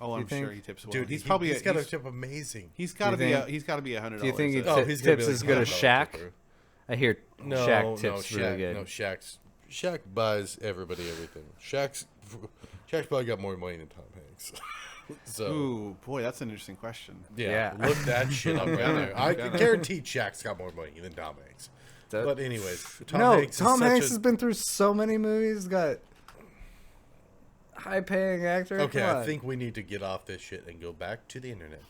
Oh, I'm think- sure he tips well. dude. He's He's got to he's, tip amazing. he's got to Do you be think- he's got to be $100. Do you think he Oh, he's gonna tips be as like good as $100 Shaq? tipper. I hear No, Shaq tips Shaq, really good. No, Shaq buys everybody everything. Shaq's probably got more money than Tom Hanks. So Ooh, boy, that's an interesting question. yeah, Yeah. look that shit up right there. I can guarantee Shaq's got more money than Tom Hanks. That- But anyways, Tom no, Hanks Tom is Hanks such has been through so many movies. Got high-paying actor. Okay, Come I on. think we need to get off this shit and go back to the internet.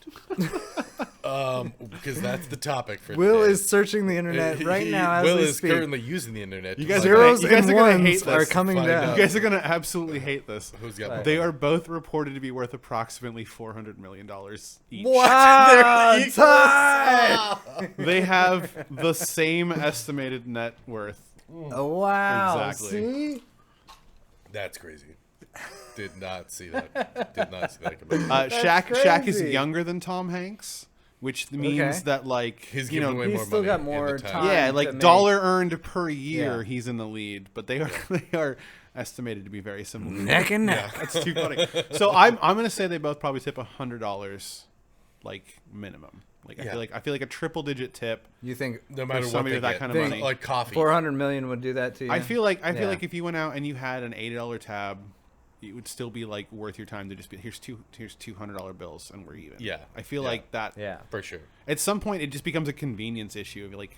Because that's the topic for Will today. is searching the internet right now as Will we is speak. currently using the internet. You to guys find are gonna- out Zeros you guys and are gonna hate ones this. are coming Find down. out. You guys are gonna absolutely hate this. who's got Right. more They money. are both reported to be worth approximately $400 million each. What? Ah, They're equals? tie! They have the same estimated net worth. Oh, wow. Exactly. See? That's crazy. Did not see that. Did not see that coming. Shaq is crazy. younger than Tom Hanks, which means Okay. that like He's you giving know, away he's more still money. got in more the time. yeah, to like make- dollar earned per year, Yeah. he's in the lead. But they are estimated to be very similar. Neck and neck. That's too funny. So I'm gonna say they both probably tip $100, like minimum. Like Yeah. I feel like a triple digit tip. You think No matter what somebody they with that get. kind of money. Like coffee. 400 million would do that to you? I feel like Yeah. if you went out and you had an $80 tab, it would still be like worth your time to just be here's $200 bills and we're even. Yeah. I feel Yeah. like that. Yeah. For sure. At some point, it just becomes a convenience issue. Of like,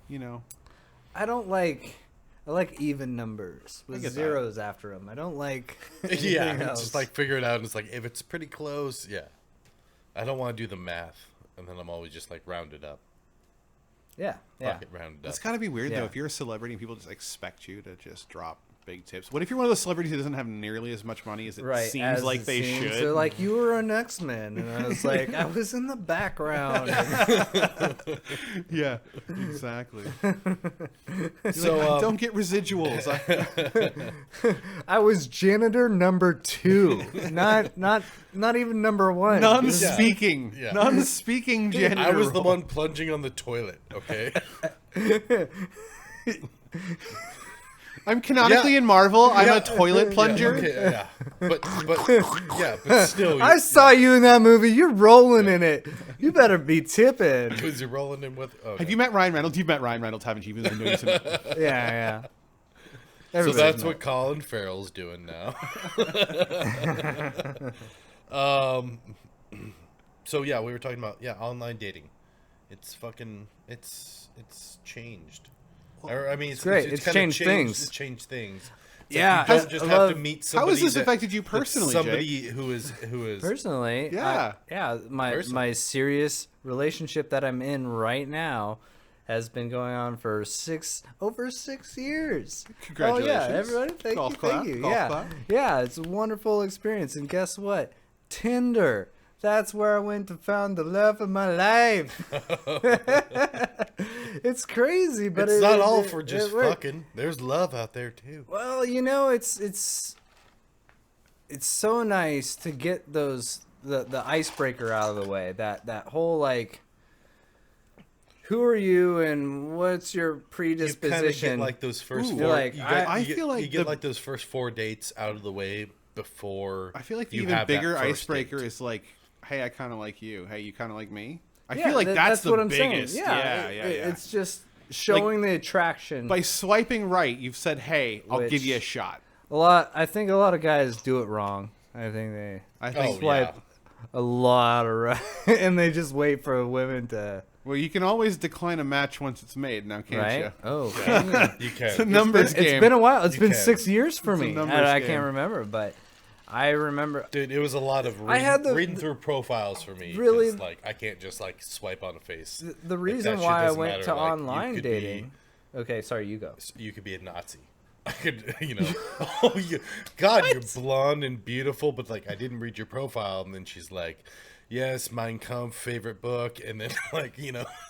you know. I don't like... I like even numbers with get that. zeros after them. I don't like Yeah, anything it's else. just like figure it out. And it's like, if it's pretty close, yeah. I don't want to do the math. And then I'm always just like, round it up. Yeah, yeah. Fuck it, round it up. It's got to be weird Yeah. though if you're a celebrity and people just expect you to just drop big tips. What if you're one of those celebrities who doesn't have nearly as much money as it Right, seems as like it they seems. should? They're like, you were an X-Men, and I was like, I was in the background. yeah, exactly. So, I don't get residuals. I was janitor number 2, not even number 1. Non-speaking, Yeah. non-speaking janitor. I was the role. one plunging on the toilet, okay? I'm canonically Yeah. in Marvel. I'm a toilet plunger. Yeah, okay, yeah. But still. I saw you in that movie. You're rolling in it. You better be tipping. Because you're rolling in with. Okay. Have you met Ryan Reynolds? You've met Ryan Reynolds, haven't you? You've been doing some. Yeah. So Everybody's that's met. what Colin Farrell's doing now. So yeah, we were talking about online dating. It's fucking it's changed. Or, I mean, it's great. It's It's kinda changed things. It's changed things. It's Yeah, like you don't just I have love- to meet How somebody. has this that- affected you that personally, Somebody Jake? who is Personally, Yeah. my Personally. serious relationship that I'm in right now has been going on for over 6 years. Congratulations. Oh, yeah, everybody, thank Golf you, clap, thank you. golf Yeah, clap. yeah, it's a wonderful experience. And guess what? Tinder. That's where I went to find the love of my life. It's crazy, but It's not all for just fucking. There's love out there too. Well, you know, it's so nice to get those the icebreaker out of the way. That whole like, who are you and what's your predisposition? You kind of get like those first Ooh, four. like, I feel like you get like those first 4 dates out of the way before. I feel like the you even have that bigger first icebreaker date. is like, hey, I kind of like you. Hey, you kind of like me. I Yeah, feel like that's the what I'm biggest. saying. Yeah, It's just showing the attraction. By swiping right, you've said, hey, I'll give you a shot. I think a lot of guys do it wrong. I think they I think. swipe a lot of right, and they just wait for women to. Well, you can always decline a match once it's made, now can't Right? you? Oh, You It's a can. numbers game. it's been a while. It's You been can. 6 years for It's a me. numbers I game. can't remember, but I remember. Dude, it was a lot of I had reading through profiles for me. really- 'Cause, like, I can't just like swipe on a face. The Like, reason that shit why I doesn't went matter. to Like, you online could dating. Okay, sorry, you go. You could be a Nazi. I could, oh, God, you're blonde and beautiful, but like, I didn't read your profile, and then she's like, yes, Mein Kampf, favorite book, and then like,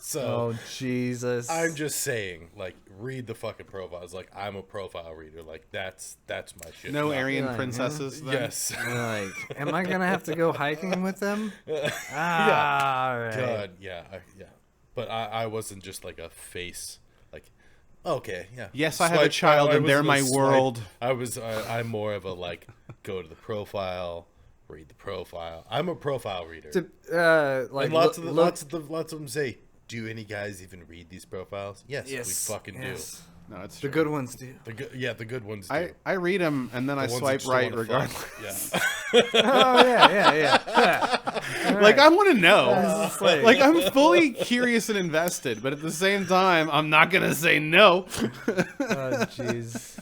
so. Oh Jesus! I'm just saying, like, read the fucking profiles. Like, I'm a profile reader. Like, that's my shit. No Not- Aryan Like, princesses. Then? Yes. Like, am I gonna have to go hiking with them? All right. God, yeah, yeah. But I wasn't just like a face. Like, okay, yeah. Yes, I have a child and was they're gonna my world. I'm more of a like, go to the profile, read the profile. I'm a profile reader. Like And lots of look, them say, do any guys even read these profiles? Yes, we fucking do. No, it's The true. good ones do. The good ones do. I read them and then I The ones swipe that you right wanna regardless. fuck. Yeah. Oh yeah. Like I want to know. It's like- Like I'm fully curious and invested, but at the same time, I'm not gonna say no. Oh jeez.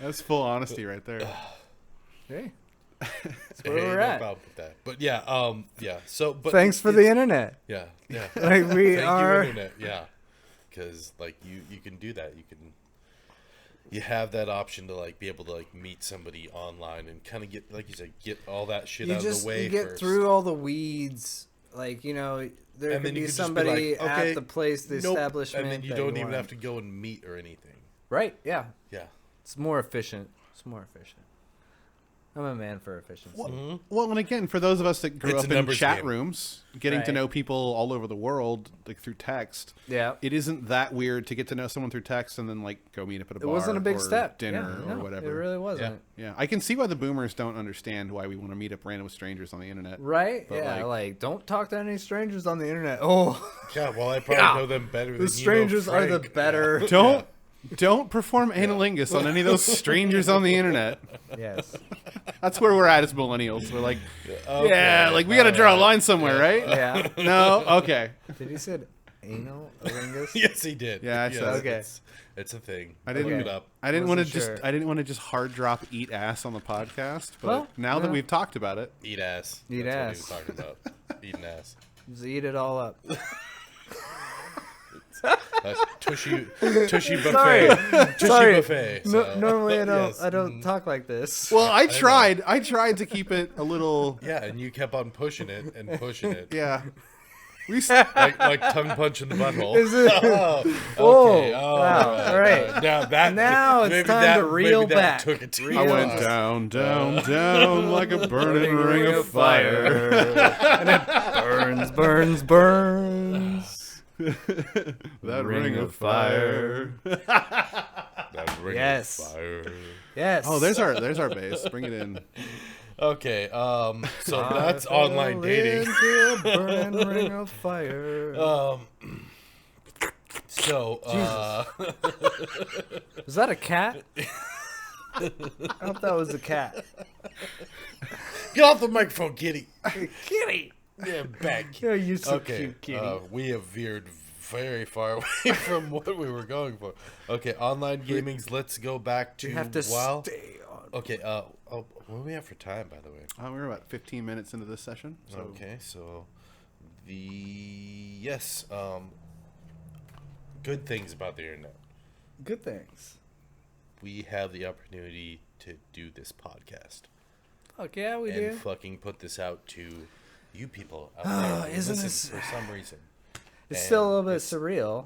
That's full honesty right there. Hey, that's Hey, where we're no at. problem with that. But yeah, yeah. So, but Thanks for the internet. Yeah, yeah. Like we Thank are. you, internet. Yeah, because like you can do that. You have that option to like be able to like meet somebody online and kind of get, like you said, get all that shit out of the way. You get first. through all the weeds. Like there And could then you be could just be somebody like, okay, at the place, the nope, establishment, and then you that don't even want. have to go and meet or anything. Right? Yeah. Yeah. It's more efficient. It's more efficient. I'm a man for efficiency. Well, and again, for those of us that grew It's up a in numbers chat game. rooms, getting to Right. know people all over the world, like through text, Yeah. it isn't that weird to get to know someone through text and then like go meet up at a It bar. wasn't a big or step. dinner Yeah, or no, whatever. It really wasn't. Yeah, I can see why the boomers don't understand why we want to meet up random strangers on the internet. Right? But, Yeah. like- Like, don't talk to any strangers on the internet. Oh, Yeah. Well, I probably Yeah. know them better than the strangers you know are the Frank. better. Don't perform analingus on any of those strangers on the internet. Yes. That's where we're at as millennials. We're like, Okay, yeah, like we got to draw a alright. line somewhere, right? Yeah. No, okay. Did he said anal lingus? Yes, he did. Yeah, I Yes, said it. Okay. It's a thing. I didn't Look it up. I didn't want to Wasn't just sure. I didn't want to just hard drop eat ass on the podcast, but Well, now that yeah. we've talked about it, Eat ass. Eat That's ass. what he was talking about. Eating ass. Just eat it all up. Tushy buffet. Sorry. Tushy Sorry. buffet. No, so, normally I don't. yes. I don't talk like this. well, I tried to keep it a little, Yeah, and you kept on pushing it and pushing it. yeah. We Like tongue punch in the butthole. Is it? Oh, okay. Whoa. Oh, Wow. right, All right. right. Now that Now it's maybe time that, to reel maybe back. that took it too I Reel went far. down, down like a burning ring of fire. And it burns, burns. That ring of fire. That ring Yes. of fire. Yes. Oh, there's our bass. Bring it in. Okay, so I that's fell online dating. into a burning ring of fire. So, Was that a cat? I hope that was a cat. get off the microphone, kitty. Kitty. Yeah, back. You're you so Okay, cute, kitty. we have veered very far away from what we were going for. Okay, online gamings. Let's go back to You have to WoW. stay on Okay. What do we have for time, by the way? We're about 15 minutes into this session. So. Okay. So, yes. Good things about the internet. Good things. We have the opportunity to do this podcast. Fuck yeah, we and do. fucking put this out to you people out there who Isn't listen this... for some reason. It's And still a little bit surreal.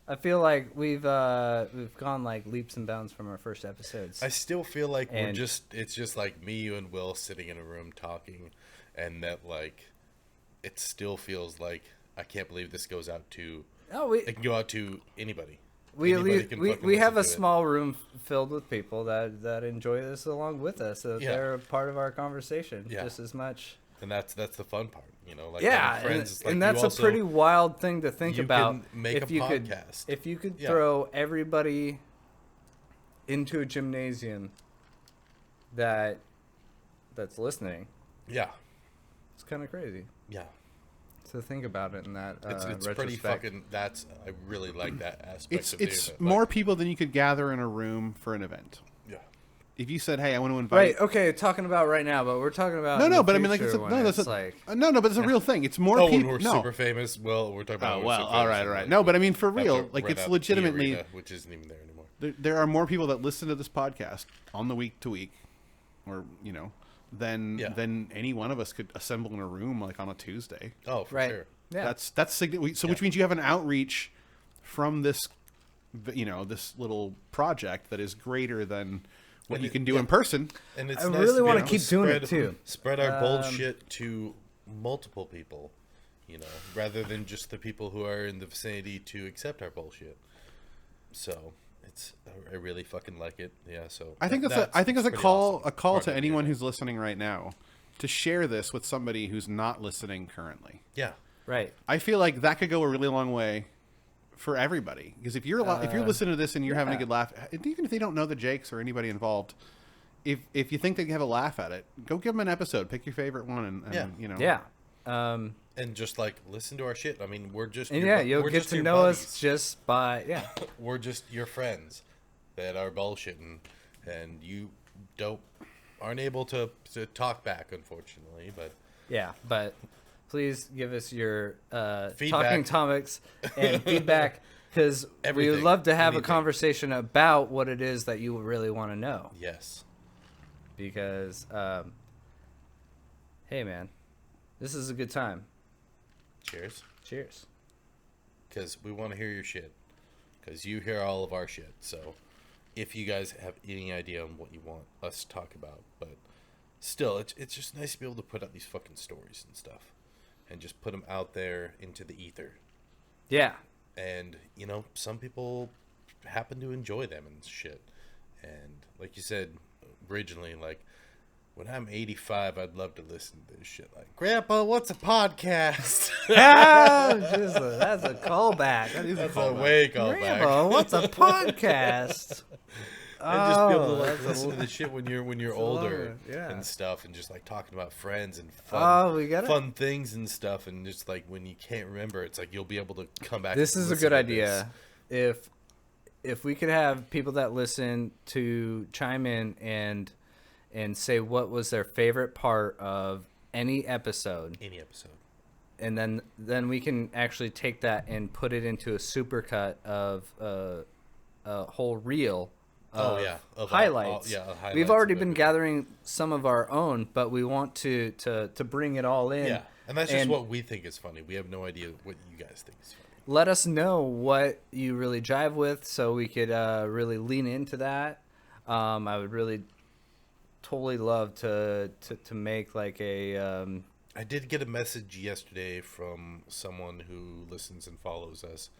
I feel like we've gone like leaps and bounds from our first episodes. I still feel like it's just like me, you, and Will sitting in a room talking, and that like it still feels like I can't believe this goes out to. It can go out to anybody. We have a small room filled with people that enjoy this along with us. So they're a part of our conversation just as much. And that's the fun part, you know. Like friends, and that's a pretty wild thing to think about. If you could throw everybody into a gymnasium that's listening. Yeah, it's kind of crazy. Yeah. To think about it in that it's pretty fucking. I really like that aspect. It's more people than you could gather in a room for an event. Yeah. If you said, "Hey, I want to invite," right? Okay, talking about right now, but we're talking about but I mean, like, but it's a real thing. It's more people. When we're super famous. Well, we're talking about. All right. No, but I mean, for real, like, it's legitimately, arena, which isn't even there anymore. There are more people that listen to this podcast on the week to week, or than any one of us could assemble in a room like on a Tuesday. Oh, for sure. Yeah. That's significant. So which means you have an outreach from this, this little project that is greater than what you can do in person. And it's I really want to keep doing it too. Spread our bullshit to multiple people, rather than just the people who are in the vicinity to accept our bullshit. So I really fucking like it. Yeah. So I think that's a call to anyone who's listening right now to share this with somebody who's not listening currently. Yeah. Right. I feel like that could go a really long way for everybody, because if you're listening to this and you're having a good laugh, even if they don't know the Jakes or anybody involved, if you think they can have a laugh at it, go give them an episode, pick your favorite one, and just like listen to our shit. I mean, we're just you'll get to know us just by we're just your friends that are bullshitting, and you aren't able to talk back, unfortunately, but please give us your feedback. Talking topics and feedback, because we would love to have a conversation about what it is that you really want to know. Yes. Because, hey, man, this is a good time. Cheers. Cheers. Because we want to hear your shit. Because you hear all of our shit. So if you guys have any idea on what you want us to talk about, but still, it's just nice to be able to put out these fucking stories and stuff. And just put them out there into the ether. Yeah. And, some people happen to enjoy them and shit. And like you said originally, like, when I'm 85, I'd love to listen to this shit. Like, Grandpa, what's a podcast? That's a callback. That's a way callback. Grandpa, what's a podcast? And just be able to listen to the shit when you're older and stuff, and just like talking about friends and fun things and stuff, and just like when you can't remember, it's like you'll be able to come back. This is a good idea. If we could have people that listen to chime in and say what was their favorite part of any episode, and then we can actually take that and put it into a supercut of a whole reel. Of highlights. Highlights. We've already been gathering some of our own, but we want to bring it all in. Yeah, and that's just what we think is funny. We have no idea what you guys think is funny. Let us know what you really jive with, so we could really lean into that. I would really totally love to make like a. I did get a message yesterday from someone who listens and follows us.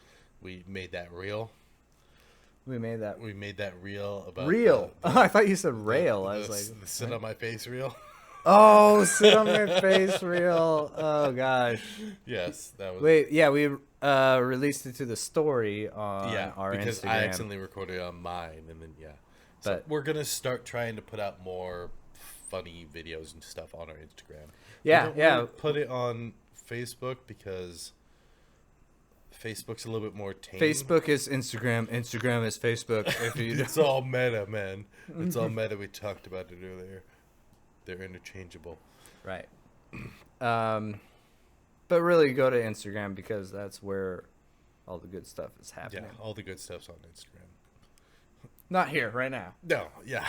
We made that reel. We made that reel about I thought you said rail. I was like, the sit on my face reel. Oh, sit on my face reel. Oh gosh. Yes, that was. Wait, yeah, we released it to the story on our because Instagram. I accidentally recorded it on mine, and then So we're gonna start trying to put out more funny videos and stuff on our Instagram. Yeah, we don't really put it on Facebook because Facebook's a little bit more tame. Facebook is Instagram. Instagram is Facebook. If you It's all meta, man. It's all meta. We talked about it earlier. They're interchangeable. Right. But really go to Instagram because that's where all the good stuff is happening. Yeah, all the good stuff's on Instagram. Not here, right now. No, yeah.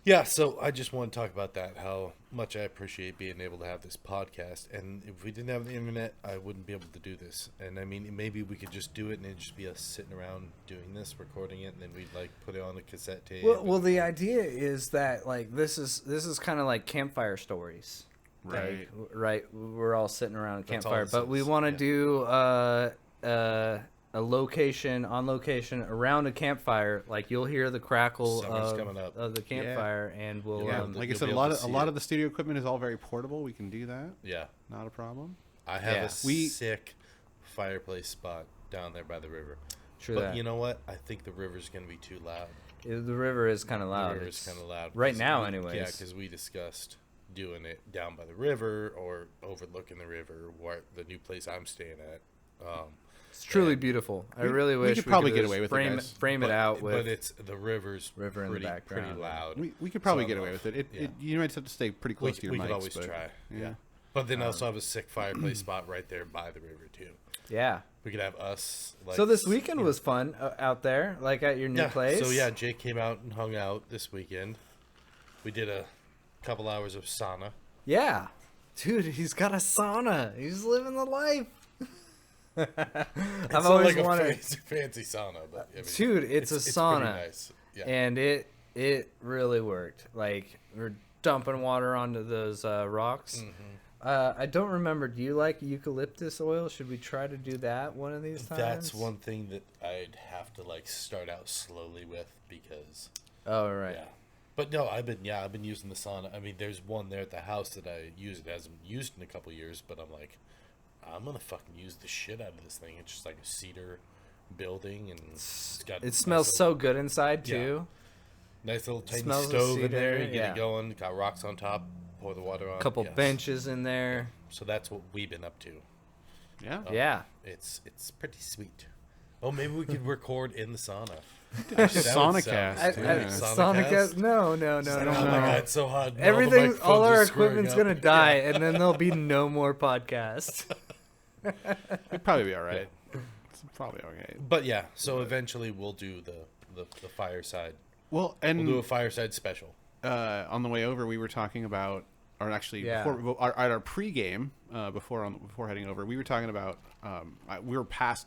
Yeah, so I just want to talk about that, how much I appreciate being able to have this podcast. And if we didn't have the internet, I wouldn't be able to do this. And I mean, maybe we could just do it and it'd just be us sitting around doing this, recording it, and then we'd like put it on a cassette tape. Well, the idea is that like this is kind of like campfire stories. Right. Like, right. We're all sitting around a That's all campfire, this but we is, want to yeah. do a location around a campfire. Like you'll hear the crackle Summer's coming up. of the campfire, and we'll Yeah. Like I You'll said, be a able lot to of see a lot it. of the studio equipment is all very portable. We can do that. Yeah. Not a problem. I have Yeah. a sick fireplace spot down there by the river. True But that. you know what? I think the river's going to be too loud. The river is kind of loud. The river's It's- kind of loud. right 'cause now, we- anyways. Yeah, because we discussed doing it down by the river or overlooking the river, where the new place I'm staying at. It's truly and beautiful. I we- really we wish could probably get just away with it, frame guys. frame it out with. But it's the river's river in the pretty, background. pretty loud. We could probably So get I'm away off. with it. Yeah. You might just have to stay pretty close to your we mics. can always but, try. Yeah. Yeah. But then also have a sick fireplace spot right there by the river too. Yeah. We could have us. Like, So this weekend you know- was fun out there, like at your new yeah. place. So yeah, Jake came out and hung out this weekend. We did a couple hours of sauna. Yeah. Dude, he's got a sauna. He's living the life. It's I've not always like wanted. a fancy sauna, but I mean, Dude, it's a pretty sauna. nice. Yeah. And it really worked. Like we're dumping water onto those rocks. I don't remember. Do you like eucalyptus oil? Should we try to do that one of these times? That's one thing that I'd have to like start out slowly with because Oh right. yeah. But no, I've been using the sauna. I mean, there's one there at the house that I use. It hasn't been used in a couple years, but I'm like, I'm gonna fucking use the shit out of this thing. It's just like a cedar building, and it's got It smells so good inside Yeah. too. nice little tiny smells of stove in cedar, there. You get yeah. it going. Got rocks on top. Pour the water on. Couple yes. benches in there. So that's what we've been up to. Yeah. Yeah. It's pretty sweet. Oh, maybe we could record in the sauna. Sonicast. Sonicast? No. Oh my god, it's so hot. Everything, all our equipment's gonna die, and then there'll be no more podcasts. It'd probably be all right. It's probably okay. But yeah, so eventually we'll do the fireside. Well, and We'll do a fireside special. on the way over, we were talking about, or actually, Yeah. before at our pregame, before heading over, we were talking about we were past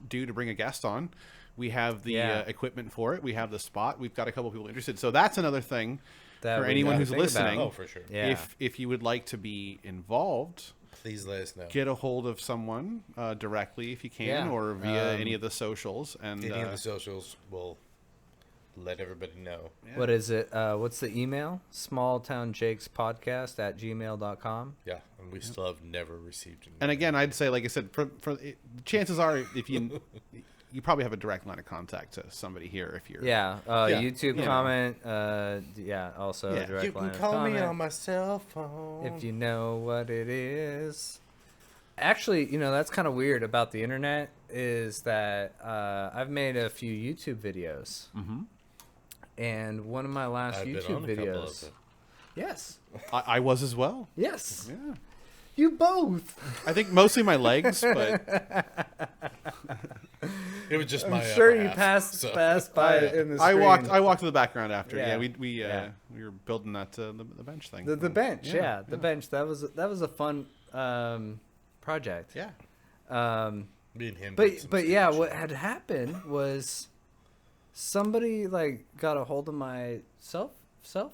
due to bring a guest on. We have the Yeah. equipment for it. We have the spot. We've got a couple people interested. So that's another thing That for we anyone gotta who's think about. listening. Oh, for sure. Yeah. If you would like to be involved, Please let us know. get a hold of someone directly if you can, Yeah. or via any of the socials. And Any of the socials will let everybody know. yeah. What is it? What's the email? smalltownjakespodcast@gmail.com. Yeah, and we still have never received an And again, I'd say, like I said, chances are, if you you probably have a direct line of contact to somebody here if you're Yeah. Yeah. YouTube Yeah. comment. Yeah. Also Yeah. direct You line can of call me comment. on my cell phone. If you know what it is. Actually, that's kind of weird about the internet is that I've made a few YouTube videos. Mhm. And one of my last I've been YouTube on a couple videos. of them. Yes. I was as well. Yes. Yeah. You both. I think mostly my legs, but It was just I'm my sure upper you half, passed so- by I, it in the I screen. walked to the background after. Yeah. Yeah, we Yeah. we were building that the bench thing. The bench, Yeah, the bench. That was a fun project. Yeah. Me and him. did some But yeah, stupid what shit. had happened was somebody like got a hold of my cell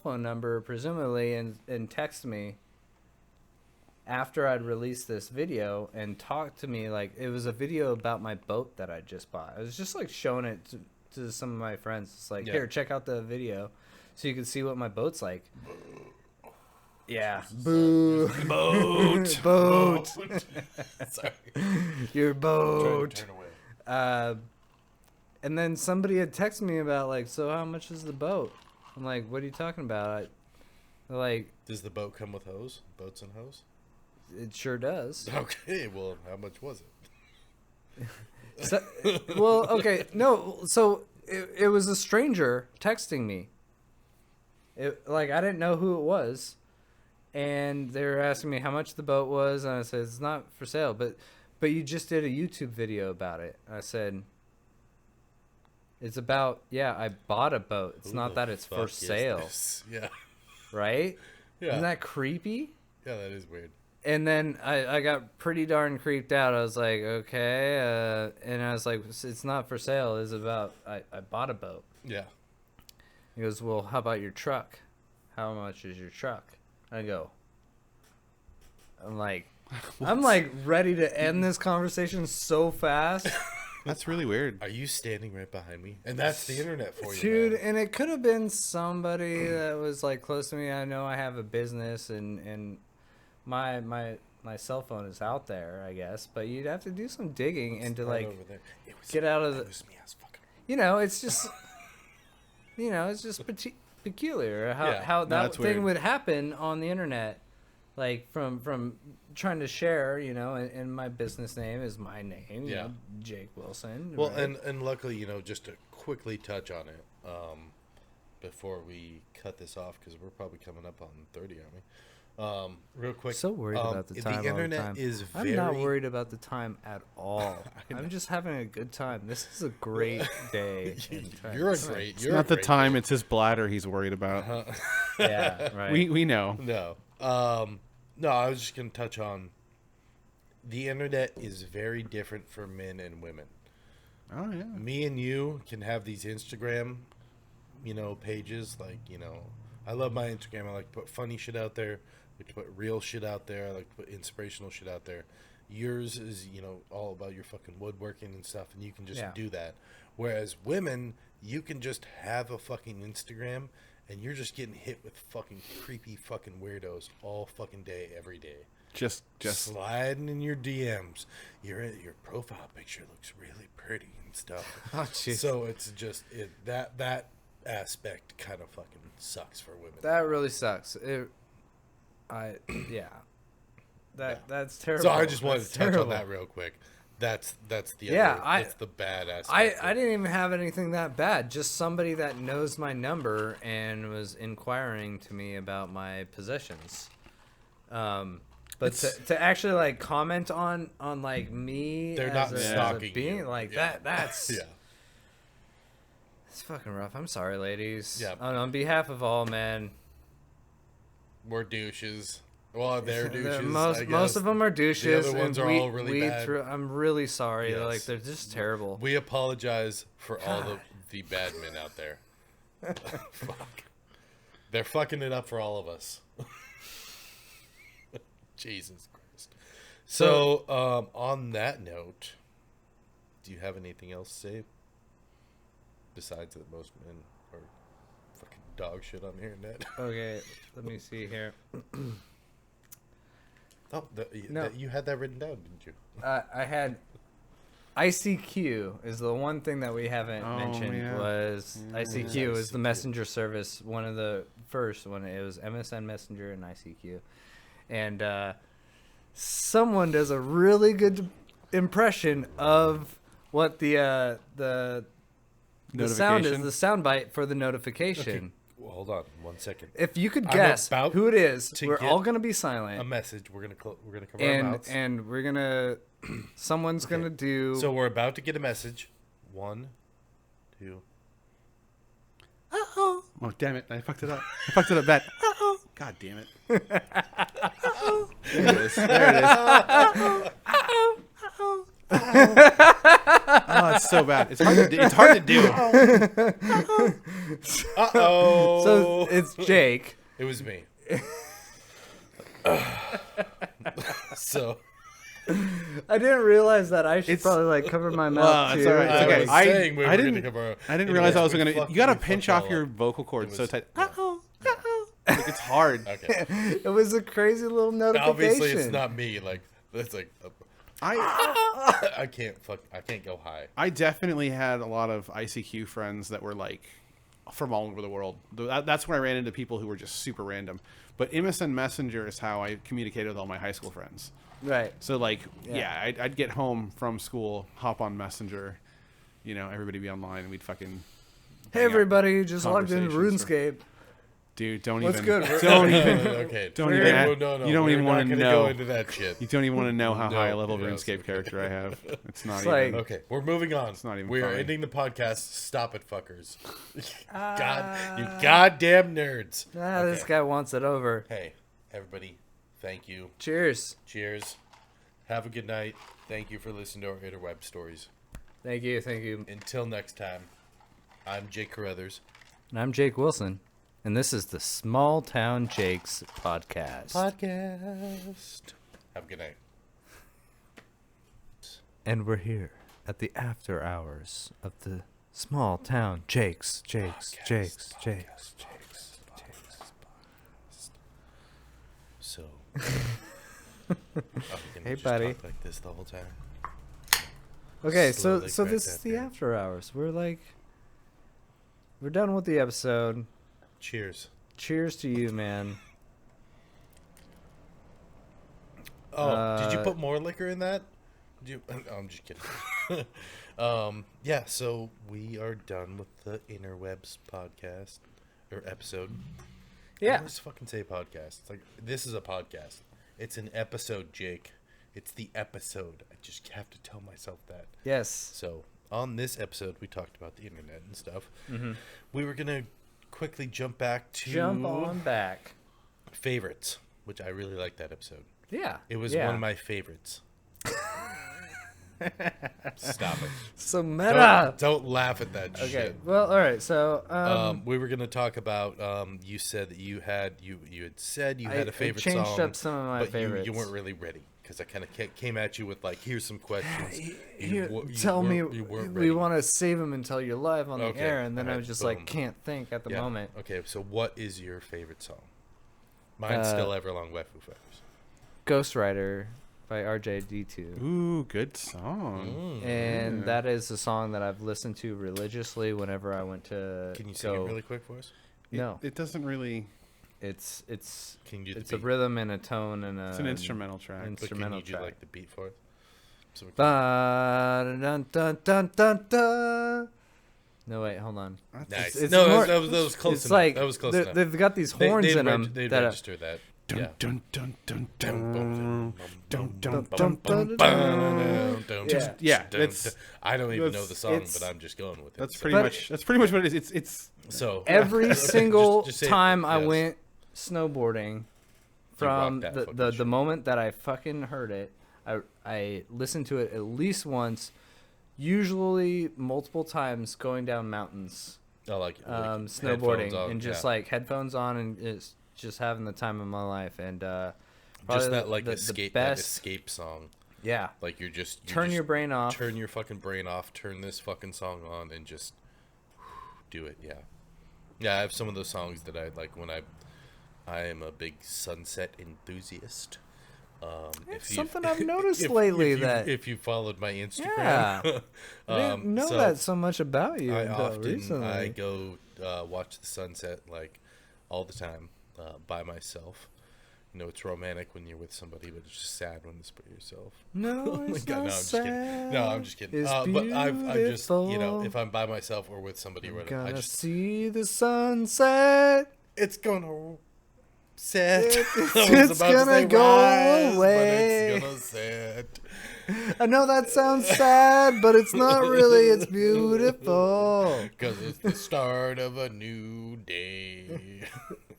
phone number presumably and texted me after I'd released this video and talked to me like it was a video about my boat that I just bought. I was just like showing it to some of my friends. It's like, Yeah. here, check out the video so you can see what my boat's like. Yeah. Boo. Boat. Boat. Sorry. Your Trying boat. to turn away. And then somebody had texted me about like, so how much is the boat? I'm like, what are you talking about? They're like, Does the boat come with hose? Boats and hose? It sure does. Okay, well, how much was it? So, well, okay, no. So it was a stranger texting me. Like I didn't know who it was, and they were asking me how much the boat was, and I said it's not for sale, but you just did a YouTube video about it. I said it's about I bought a boat. It's Who not the that it's for fuck is sale, this? Yeah. right? Yeah. Isn't that creepy? Yeah, that is weird. And then I got pretty darn creeped out. I was like, okay. And I was like, it's not for sale. It's about, I bought a boat. Yeah. He goes, well, how about your truck? How much is your truck? I go, I'm like ready to end this conversation so fast. That's really weird. Are you standing right behind me? And that's the internet for you, Dude, man. and it could have been somebody that was like close to me. I know I have a business and my cell phone is out there, I guess, but you'd have to do some digging and to Right like over there. get out of the. It was me. I was fucking. It's just, it's just peculiar how Yeah. how No, that that's thing weird. would happen on the internet, like from trying to share, and my business name is my name, Yeah. Jake Wilson. Well, right? and luckily, just to quickly touch on it, before we cut this off, because we're probably coming up on 30, aren't we? Real quick. So worried about the time. The all the internet time. is very. I'm not worried about the time at all. I'm just having a good time. This is a great day. You're a great. It's You're not a the great time; it's his bladder he's worried about. Yeah, right. We know. No. No, I was just gonna touch on. The internet is very different for men and women. Oh yeah. Me and you can have these Instagram, pages. Like, I love my Instagram. I like to put funny shit out there. I like to put real shit out there. I like to put inspirational shit out there. Yours is, all about your fucking woodworking and stuff, and you can just do that. Whereas women, you can just have a fucking Instagram, and you're just getting hit with fucking creepy fucking weirdos all fucking day, every day. Just Sliding in your DMs. Your profile picture looks really pretty and stuff. Oh, jeez. So it's just that aspect kind of fucking sucks for women. That really sucks. That's terrible. So I just wanted That's to touch terrible. on that real quick. That's the that's the bad aspect. I didn't even have anything that bad. Just somebody that knows my number and was inquiring to me about my possessions. But to actually like comment on like me, They're as not a stalking being you. like Yeah. that's Yeah. it's fucking rough. I'm sorry, ladies. Yeah. On behalf of all men, We're douches. Well, they're douches. I most guess. of them are douches. The other ones and are we, all really we bad. I'm really sorry. Yes. Like they're just terrible. We apologize for all the bad men out there. Fuck. They're fucking it up for all of us. Jesus Christ. So, on that note, do you have anything else to say? Besides that most men are fucking dog shit on the internet. Okay, let me see here. Oh, No. you had that written down, didn't you? I had ICQ is the one thing that we haven't mentioned. yeah. Was Yeah. ICQ was the ICQ. messenger service, one of the first when it was MSN Messenger and ICQ, and someone does a really good impression of what the sound is, Notification? the sound bite for the notification. Well, hold on 1 second. If you could I'm guess about who it is, to we're get all gonna be silent. A message. We're gonna cover our mouths. And we're gonna someone's gonna do So we're about to get a message. 1, 2. Oh damn it! I fucked it up. I fucked it up bad. God damn it! There it is. There it is. Oh, it's so bad. It's hard to do. It's hard to do. Uh-oh. so it's Jake. It was me. So I didn't realize that I should It's- probably like cover my mouth Well, too. it's all right. It's I okay. was saying we were I gonna didn't. cover. I didn't realize I was gonna. Fuck, You gotta we pinch fucked off all your up. vocal cords It so was- tight. Like it's hard. Okay. It was a crazy little notification. Obviously, it's not me. Like it's like I can't go high. I definitely had a lot of ICQ friends that were like from all over the world. That's where I ran into people who were just super random. But MSN Messenger is how I communicated with all my high school friends. Right. So like, I'd get home from school, hop on Messenger, everybody be online, and we'd fucking. Hey everybody, just logged in RuneScape. Dude, don't What's even. good? Don't even. Okay. Don't even. No, you don't even want to know. Go into that shit. You don't even want to know how No, high a level yes. RuneScape character I have. It's not It's even. like- Okay, we're moving on. It's not even We are funny. ending the podcast. Stop it, fuckers. God, you goddamn nerds. This guy wants it over. Hey, everybody, thank you. Cheers. Cheers. Have a good night. Thank you for listening to our interweb stories. Thank you. Thank you. Until next time, I'm Jake Carruthers. And I'm Jake Wilson. And this is the Small Town Jakes podcast. Have a good night. And we're here at the after hours of the Small Town Jakes. So, are we gonna Hey, just buddy. talk like this the whole time? Okay, Slowly so crack this that is the beer. after hours. We're done with the episode. Cheers. Cheers to you, man. Oh, did you put more liquor in that? Did you? Oh, I'm just kidding. Yeah, so we are done with the Interwebs podcast or episode. I Yeah. always fucking say podcast. It's like, this is a podcast. It's an episode, Jake. It's the episode. I just have to tell myself that. Yes. So on this episode, we talked about the internet and stuff. Mm-hmm. We were gonna quickly jump back to Jump on back. favorites, which I really liked that episode. Yeah. It was yeah. one of my favorites. Stop it. So meta. Don't laugh at that Okay. shit. Well, all right. So We were gonna talk about. You said that you had said you had a favorite I changed song, up some of my but favorites. you weren't really ready because I kind of came at you with like, here's some questions. Here, You tell me. weren't We ready. want to save them until you're live on the Okay, air, and then I alright, was just boom. like, can't think at the Yeah. moment. Okay, so what is your favorite song? Mine's still Everlong by Foo Fighters. Ghost Rider by RJD2. Ooh, good song. And that is a song that I've listened to religiously whenever I went to Can you sing go. it really quick for us? No, It doesn't really. it's Can you do the it's a beat? rhythm and a tone and a. It's an instrumental track. But can instrumental you do track. like the beat for us? So we can- Ba-dun-dun-dun-dun-dun. No, wait, hold on. Nice. it's No, more- that was close It's enough. like That was close they're- enough. they've got these horns in them. They'd that register that. Dun, Yeah. dun, dun, dun, Dun, dun, dun, dun, dun, dun, dun. Yeah. Yeah, Dun, that's- dun. I don't even know that's- the song, it's- but I'm just going with it. That's So- pretty much what it is. It's So Every single just say it, time I yes. went snowboarding, from rock that the fucking the, shit. the moment that I fucking heard it, I listened to it at least once, usually multiple times going down mountains, I like snowboarding, headphones on, and just yeah. like headphones on, and it's just having the time of my life. And just probably that like the escape best, that escape song. yeah. Like you Turn your brain off. Turn your fucking brain off. Turn this fucking song on and just do it. Yeah, yeah. I have some of those songs that I like when I am a big sunset enthusiast. It's something I've noticed lately if you followed my Instagram, Yeah. I didn't know so that so much about you I until often recently. go watch the sunset like all the time by myself. You know, it's romantic when you're with somebody, but it's just sad when it's by yourself. No, Oh my it's God, not no, I'm just kidding. sad. No, I'm just kidding. It's But I've just, you know, beautiful. if I'm by myself or with somebody, or whatever, I Gotta just, see the sunset. it's gonna set. It's I was about to gonna say go rise, away. but it's gonna set. I know that sounds sad, but it's not really. It's beautiful. Because it's the start of a new day.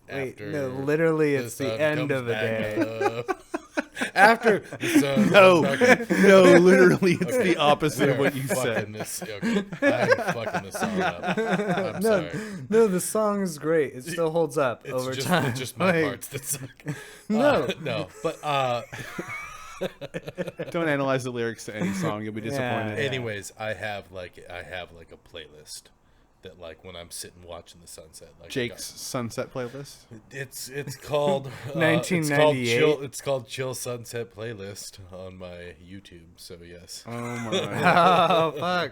Wait, After no, literally, the it's the sun end comes of a back day. up. After the sun no, comes back up. no. Literally, it's Okay. the opposite of We're what you fucking said. This, okay. I'm fucking this song up. I'm No, sorry. no, the song is great. It still holds up It's over just, time. It's just my Like, parts that suck. No. No. But Don't analyze the lyrics to any song; you'll be disappointed. Yeah. anyways, I have like a playlist that like when I'm sitting watching the sunset. Like Jake's sunset playlist. It's called 1998. It's called Chill Sunset Playlist on my YouTube. So yes. Oh my! Oh fuck!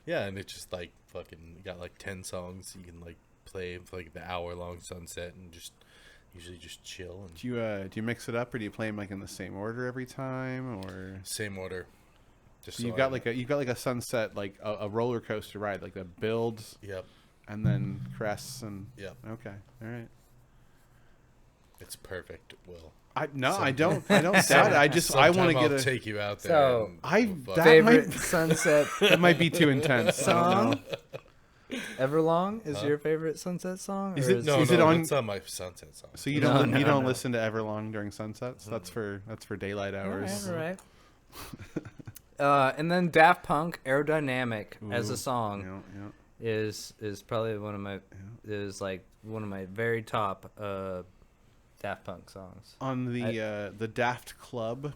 Yeah, and it's just like fucking got like 10 songs you can like play for like the hour-long sunset and just usually just chill. And Do you mix it up, or do you play them like in the same order every time, or same order. Just so you've got like a sunset, like a roller coaster ride, like the builds Yep. and then crests and Yep. okay, all right. It's perfect, Will. I don't doubt it. I want to get I'll a take you out there. So, and that Favorite might- sunset that might be too intense. I don't song? know. Everlong is your favorite sunset song? Is or it- No, is no, it on- it's on my sunset song. So you No, don't no, you don't no. listen to Everlong during sunsets? That's for daylight hours. All right. And then Daft Punk, Aerodynamic as a song Yeah, is probably one of my very top Daft Punk songs. on the Daft Club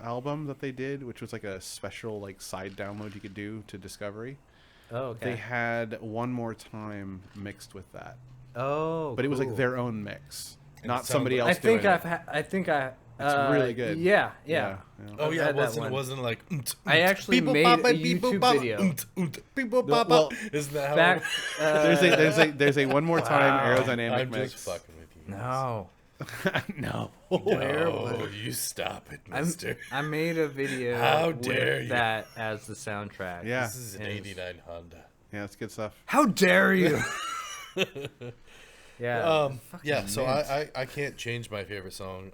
album that they did, which was like a special like side download you could do to Discovery. Oh, okay. They had One More Time mixed with that, Oh, but it was like cool. their own mix, And not it somebody sounds else. I think doing I've it. had. I think I. It's really good. Yeah. Yeah. Oh I've yeah, had it that wasn't one. like. I actually made a YouTube video. Well, Isn't that how? Back. there's a One More Time Wow. aerodynamic I'm mix. just fucking with you. No. No. Where Oh, was- you stop it, Mister. I made a video How with dare you. that as the soundtrack. Yeah. This is an And- '89 Honda. Yeah, it's good stuff. How dare you? Yeah. Yeah. So mint. I can't change my favorite song.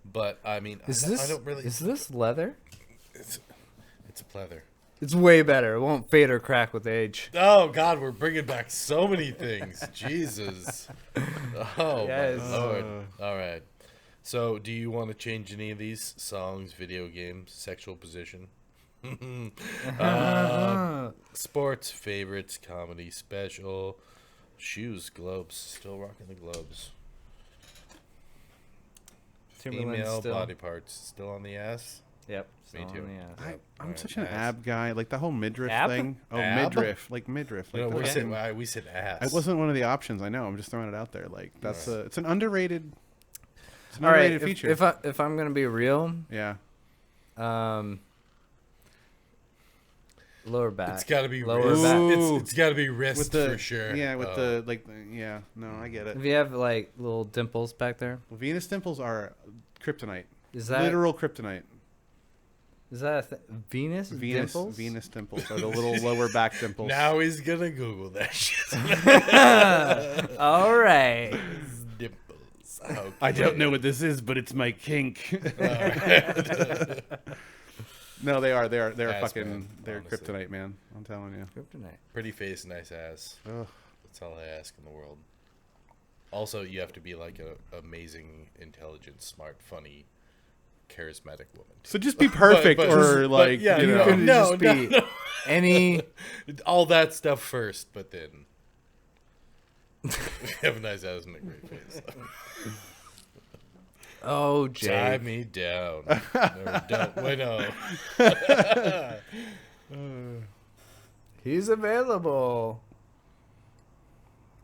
But I mean, Is I this don't really. is this leather? It's a pleather. It's way better. It won't fade or crack with age. Oh God, we're bringing back so many things. Jesus. Oh Yes. my Lord. All right. So, do you want to change any of these songs, video games, sexual position? Sports, favorites, comedy, special, shoes, globes. Still rocking the globes. Timberland's Female still. body parts still on the ass. Yep. Me still too. on the ass. I'm Alright, such an ass. ab guy. Like the whole midriff Ab? thing. Oh, Ab? midriff. Like midriff. Like No, the fucking- we said ass. it wasn't one of the options. I know. I'm just throwing it out there. Like that's Right. it's an underrated. It's an All right. underrated feature. If I'm gonna be real, yeah. lower back. It's got to be lower wrist. back. It's got to be wrist With the for sure. Yeah, with Oh. the like. Yeah. No, I get it. If you have like little dimples back there, Venus dimples are kryptonite. is that Literal kryptonite. is that Venus dimples? Venus dimples are the little lower back dimples. Now he's gonna Google that shit. All right. Dimples. Okay. I don't know what this is, but it's my kink. No, they are Ass, fucking man, they're honestly. kryptonite, man. I'm telling you. Kryptonite. Pretty face, nice ass. Ugh. That's all I ask in the world. Also, you have to be like a amazing, intelligent, smart, funny, charismatic woman. So just be perfect, but- or but, like yeah, you you know. could- Could No, just be no. any. All that stuff first, but then have a nice ass and a great face. Oh, Tie Jake. me down. No, don't. Wait, no. He's available.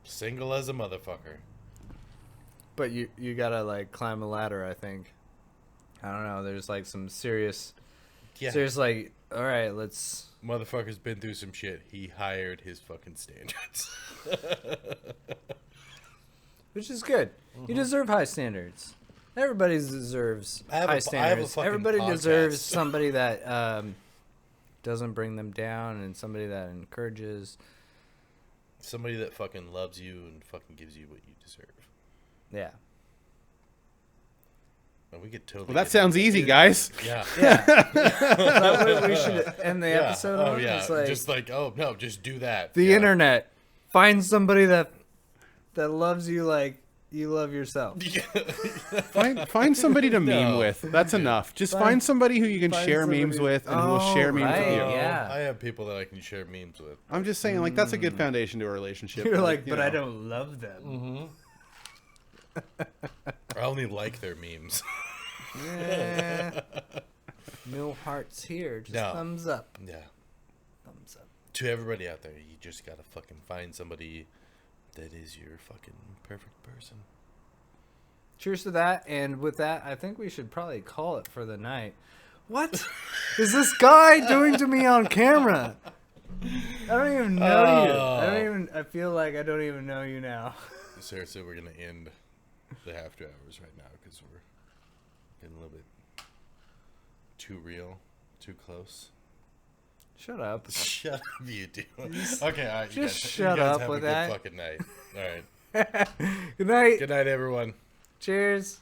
Single as a motherfucker. But you gotta like climb a ladder, I think. I don't know. There's like some serious. Yeah. There's like, all right, let's. Motherfucker's been through some shit. He hired his fucking standards. Which is good. You deserve high standards. Everybody deserves I have high a standards. fucking Everybody podcast. deserves somebody that doesn't bring them down and somebody that encourages. Somebody that fucking loves you and fucking gives you what you deserve. Yeah. And we could totally. Well, that get sounds into easy, it. guys. Yeah. Yeah. That's what we should end the Yeah. episode Oh on. yeah. It's like Just like, oh no, just do that. the Yeah. internet. Find somebody that loves you like you love yourself. Find somebody to meme No. with. That's enough. Just Find- find somebody who you can find share somebody- memes with, and who will Oh, share memes right, with you. yeah. I have people that I can share memes with. I'm just saying, like that's a good foundation to a relationship. You're like, you but I know. don't love them. I only like their memes. Yeah. No hearts here. Just No. thumbs up. Yeah. Thumbs up. To everybody out there, you just gotta fucking find somebody that is your fucking perfect person. Cheers to that. And with that, I think we should probably call it for the night. What is this guy doing to me on camera? I don't even know you. I feel like I don't even know you now. Seriously, we're gonna end the after hours right now because we're getting a little bit too real, too close. Shut up. Shut up, you two. Okay, all right. Just you shut guys up have with a that. good fucking night. All right. Good night. Good night, everyone. Cheers.